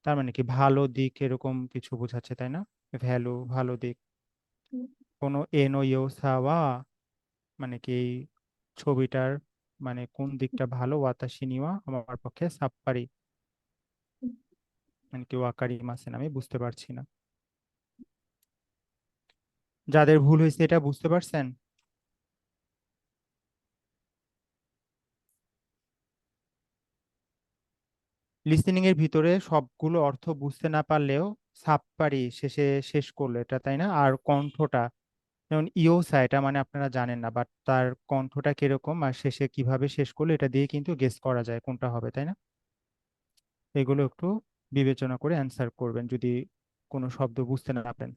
তার মানে কি ভালো দিক এরকম কিছু বোঝাচ্ছে, তাই না? ভ্যালু, ভালো দিক। কোনো এনো ইয়োসা ওয়া মানে কি এই ছবিটার মানে কোন দিকটা ভালো, ওয়াতাশি নিওয়া আমার পক্ষে সাপ্পারি মানে কি ওয়াকারিমাসেন আমি বুঝতে পারছি না। যাদের ভুল হয়েছে এটা বুঝতে পারছেন? লিসেনিং এর ভিতরে সবগুলো অর্থ বুঝতে না পারলেও সাপ্পারি শেষে শেষ করলো এটা, তাই না? আর কণ্ঠটা যেমন ইয়োসা, এটা মানে আপনারা জানেন না, বাট তার কণ্ঠটা কিরকম আর শেষে কিভাবে শেষ করলো এটা দিয়ে কিন্তু গেস করা যায় কোনটা হবে, তাই না? এগুলো একটু বিবেচনা করে অ্যান্সার করবেন যদি কোনো শব্দ বুঝতে না পারেন।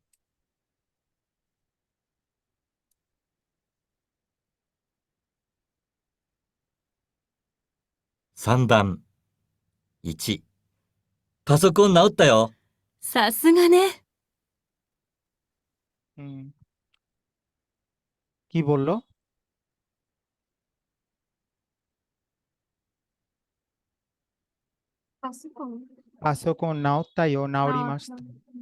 3段。1、パソコン直ったよ。さすがね。 হুম, কি বললো? পাসিকো পাসোকন নাওত্তাইও নাওরি নাও মাস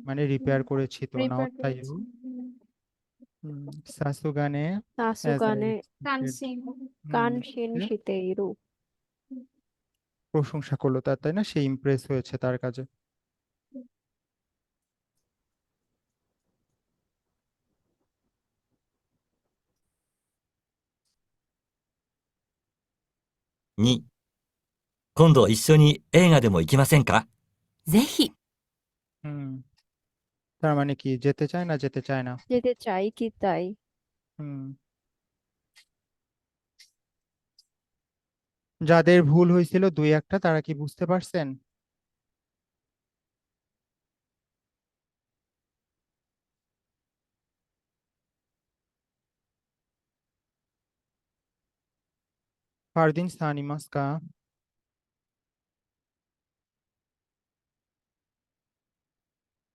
মানে রিপেয়ার করেছি তো, প্রিপেয়ার নাওত্তাইও করেছি সাসুগানে অ্যাজ আই নাসুগানে কানসিং কানশিন শিতেইরু। প্রশংসা করলো তার, তাই না? সে ইমপ্রেস হয়েছে তার কাজে। 2、今度一緒に映画でも行きませんか？ぜひ。 হুম, তার মানে কি যেতে চায় না যেতে চায় না? যেতে চাই কি তাই? হুম, যাদের ভুল হয়েছিল দুই একটা তারা কি বুঝতে পারছেন? ফারদিন সানি মাস্কা।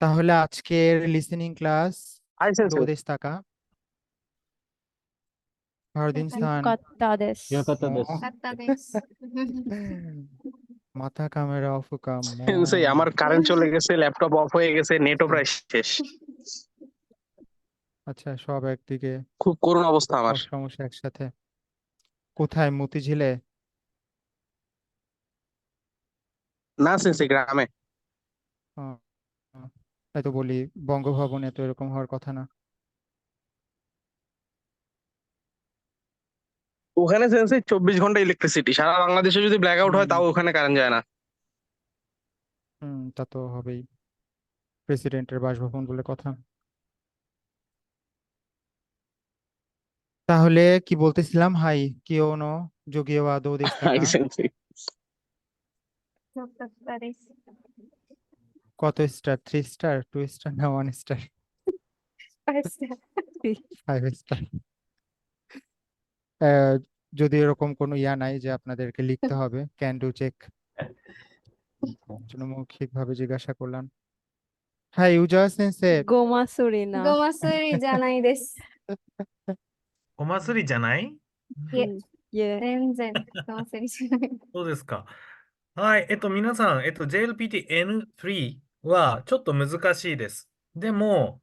তাহলে আজকের লিসেনিং ক্লাস はい、先 দো 生。 দেশ টাকা ফারদিন সান। よかったで よかっ す。 たです。 কাত্তা দেশ মাথা ক্যামেরা অফ কাম সেই আমার কারেন্ট চলে গেছে, ল্যাপটপ অফ হয়ে গেছে, নেটও প্রায় শেষ। আচ্ছা, সব একদিকে, খুব করুণ অবস্থা আমার। সব সমস্যা একসাথে। কোথায়? মতিঝিলে? না সেন্সে, গ্রামে। আহ, আহ, তাই তো বলি বঙ্গভবনে তো এরকম হওয়ার কথা না। ওখানে সেন্সে 24 ঘন্টা ইলেকট্রিসিটি, সারা বাংলাদেশে যদি ব্ল্যাক আউট হয় হুম তাও ওখানে কারেন্ট যায় না। তা তো হবেই, প্রেসিডেন্টের বাসভবন বলে কথা। তাহলে কি বলতেছিলাম? হাই কিওনো যোগিও ওয়া দো দেশ হাই টাকা। সেন্সে। কাত্তা দেশ কত স্টার? 3 স্টার, 2 স্টার না 1 স্টার? 5 স্টার। যদি এরকম কোনো ইয়া নাই যে আপনাদেরকে লিখতে হবে, ক্যান ডু চেক, জন্য মৌখিক ভাবে জিজ্ঞাসা করলাম। হাই ইউজা সেন্সে। ごますりな。 গোমাসুরি জানাই দেশ お祭りじゃない？ いえ いえ、 全然ゴマスリじゃないそうですか。はい。皆さん、JLPT-N3 はちょっと難しいです。でも、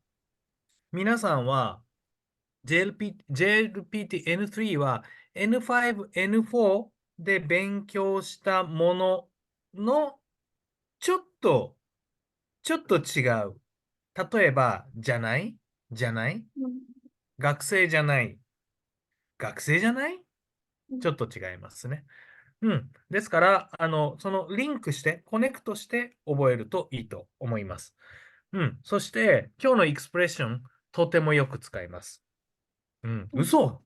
皆さんは JLPT-N3 は N5、N4 で勉強したもののちょっと違う。例えば、じゃない学生じゃないちょっと違いますね。ですから、そのリンクして、コネクトして覚えるといいと思います。そして、今日のエクスプレッション、とてもよく使います。嘘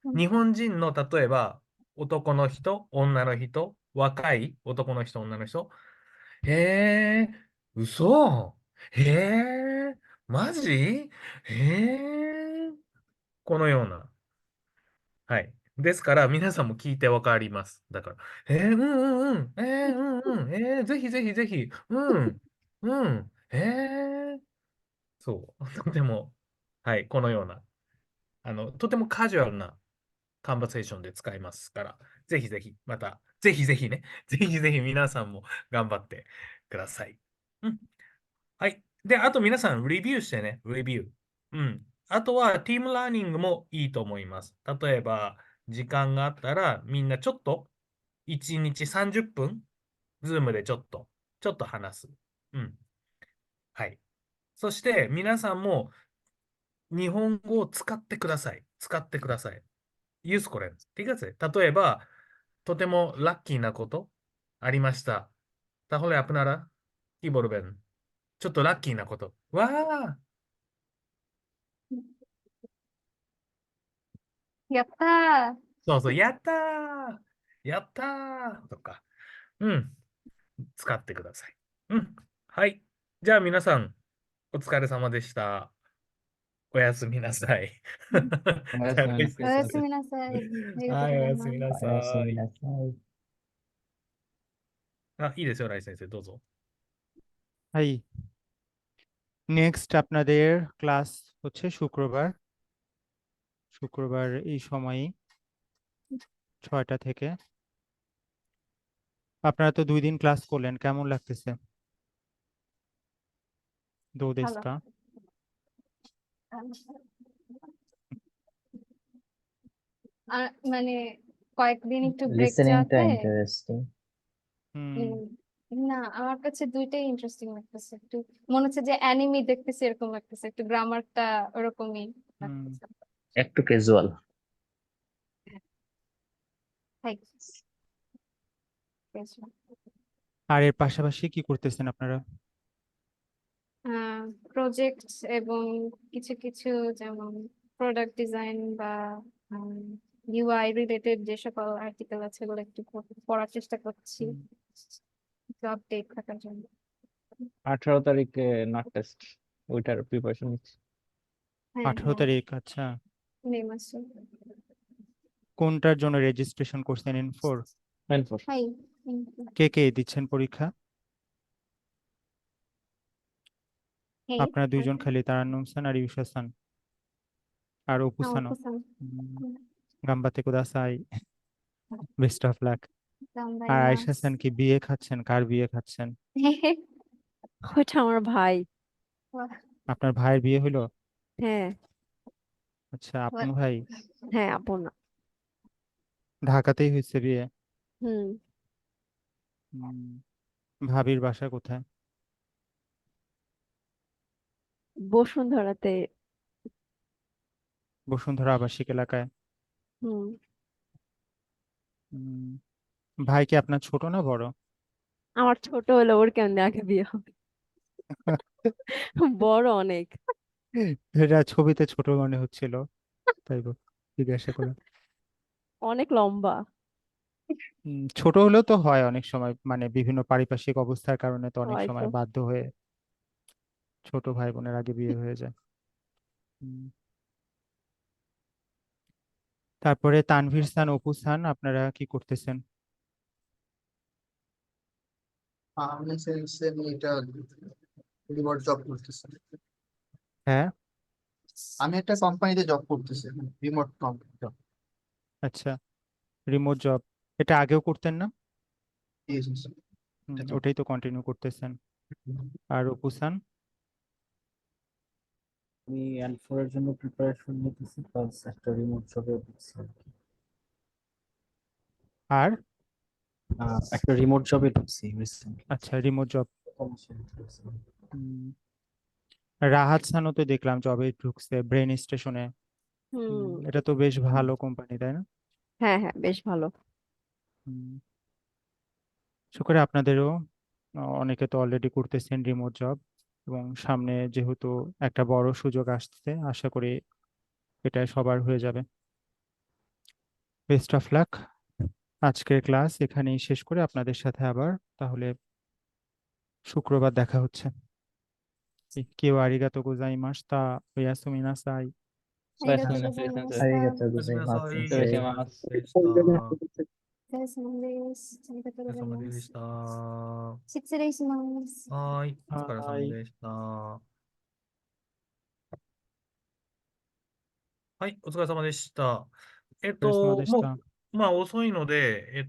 日本人の、例えば、男の人、女の人、若い男の人、女の人。へえ、嘘へえ、マジへえ、このような。はい。ですから、皆さんも聞いてわかります。だから、ぜひぜひぜひ、そう。とても、はい、このような、とてもカジュアルなカンバセーションで使いますから、ぜひぜひ、また、ぜひぜひね、ぜひぜひ皆さんも頑張ってください。うん。はい。で、あと皆さん、レビューしてね、レビュー。うん。あとは、ティームラーニングもいいと思います。例えば、時間があったら、みんなちょっと、1日30分、ズームでちょっと話す。うん。はい。そして、皆さんも、日本語を使ってください。使ってください。use ko ren. ঠিক আছে? 例えば、とてもラッキーなことありました。তাহলে আপনারা কি বলবেন? ちょっとラッキーなこと。わあ、やったー。そうそう、やったーやったーとか、うん、使ってください。うん。はい。じゃあ皆さん、お疲れ様でした。おやすみなさい。おやじゃあ、すみな来世おやすまみなさい。ありで。はい、がとうございおやすみなます。さおやすみい。なさい。あ、いいですよ、ライ先生、どうぞ。হাই নেক্সট আপনাদের ক্লাস হচ্ছে শুক্রবার এই সময়ই 6টা থেকে। আপনারা তো 2 দিন ক্লাস করলেন, কেমন লাগতেছে? দো ভালো। দেশকা আর মানে কয়েকদিন একটু ব্রেক Listening to যাতে interesting. হুম না আমার কাছে দুইটাই ইন্টারেস্টিং লাগতেছে, একটু মনে হচ্ছে যে অ্যানিমে দেখতেছি এরকম লাগতেছে, একটু গ্রামারটা ওরকমই হুম লাগতেছে। একটু ক্যাজুয়াল। তাই আর এর পাশাপাশি কি করতেছেন আপনারা? প্রজেক্ট এবং কিছু কিছু যেমন প্রোডাক্ট ডিজাইন বা ইউআই রিলেটেড যে সকল আর্টিকেল আছে ওগুলো একটু পড়ার চেষ্টা করছি হুম, একটু আপডেট থাকার জন্য। 18 তারিখে নাট টেস্ট, ওইটার প্রিপারেশন নিচ্ছি। হ্যাঁ 18 হ্যাঁ, তারিখ, আচ্ছা। মে মাসে। কোনটার জন্য রেজিস্ট্রেশন করছেন? N4? N4 হাই, কে কে দিচ্ছেন পরীক্ষা? হ্যাঁ আপনারা 2জন খালি, তারান্নুম সান আর ইউসা সান আর অপু সানও। ওকুসান। গাম্বাতে কুদাসাই, বেস্ট অফ লাক। আর আয়েশা গাম্বাইমাস। সান কি বিয়ে খাচ্ছেন? কার বিয়ে খাচ্ছেন? ওটা আমার ভাই। আপনার ভাইয়ের বিয়ে হলো? হ্যাঁ আচ্ছা, আপন ভাই। হ্যাঁ, আপন না। ঢাকাতেই হয়েছে বিয়ে? হুম। হুম, ভাবির বাসা কোথায়? বসুন্ধরাতে। বসুন্ধরা আবাসিক এলাকায়? হুম। হুম, ভাই কি আপনার ছোট না বড়? আমার ছোট হলো, ওর কেমনে আগে বিয়ে হবে? বড় অনেক। এটা ছবিতে ছোট মনে হচ্ছিল, তাই জিজ্ঞাসা করলাম। অনেক লম্বা। ছোট হলেও তো হয় অনেক সময়, মানে বিভিন্ন পারিপার্শ্বিক অবস্থার কারণে তো অনেক হয়তো। সময় বাধ্য হয়ে ছোট ভাই বোনের আগে বিয়ে হয়ে যায়। হুম, তারপরে তানভীর সান, অপু সান, আপনারা কি করতেছেন? আমি সেন্সে এটা রিমোট জব করতেছি। হ্যাঁ, আমি একটা কোম্পানিতে জব করতেছি, রিমোট কোম্পানি জব। আচ্ছা, রিমোট জব। এটা আগেও করতেন না? ওটাই তো কন্টিনিউ করতেছেন। আর অপু সান? আমি N4 এর জন্য প্রিপারেশন নিতেছি, প্লাস একটা রিমোট জবে ঢুকছি আর কি। আর একটা রিমোট জবে ঢুকছি রিসেন্টলি। আচ্ছা, রিমোট জব। রাহাত সানও তো দেখলাম জবে ঢুকছে ব্রেন স্টেশনে। হুম। এটা তো বেশ ভালো কোম্পানি, তাই না? হ্যাঁ হ্যাঁ, বেশ ভালো। হুম, শুক্রে আপনাদেরও অনেকে তো অলরেডি করতেছেন রিমোট জব, এবং সামনে যেহেতু একটা বড় সুযোগ আসছে, আশা করি এটা সবার হয়ে যাবে। Best of lakh. আজকের ক্লাস এখানেই শেষ করে আপনাদের সাথে আবার তাহলে শুক্রবার দেখা হচ্ছে। কেউ আরিগাতো গোজাইমাস্তা, ওয়াসুমি নাসাই।おやすみなさい、先生。ありがとうごおやすみなさい。ざいます。お失礼します。疲れ様でした。お疲れ様です。ありがとうお疲れございます。様でした。は失礼します。ーい、お疲れはい。様でした。はい、お疲れ様でした。お疲れ様でしもた。う、まあ遅いので、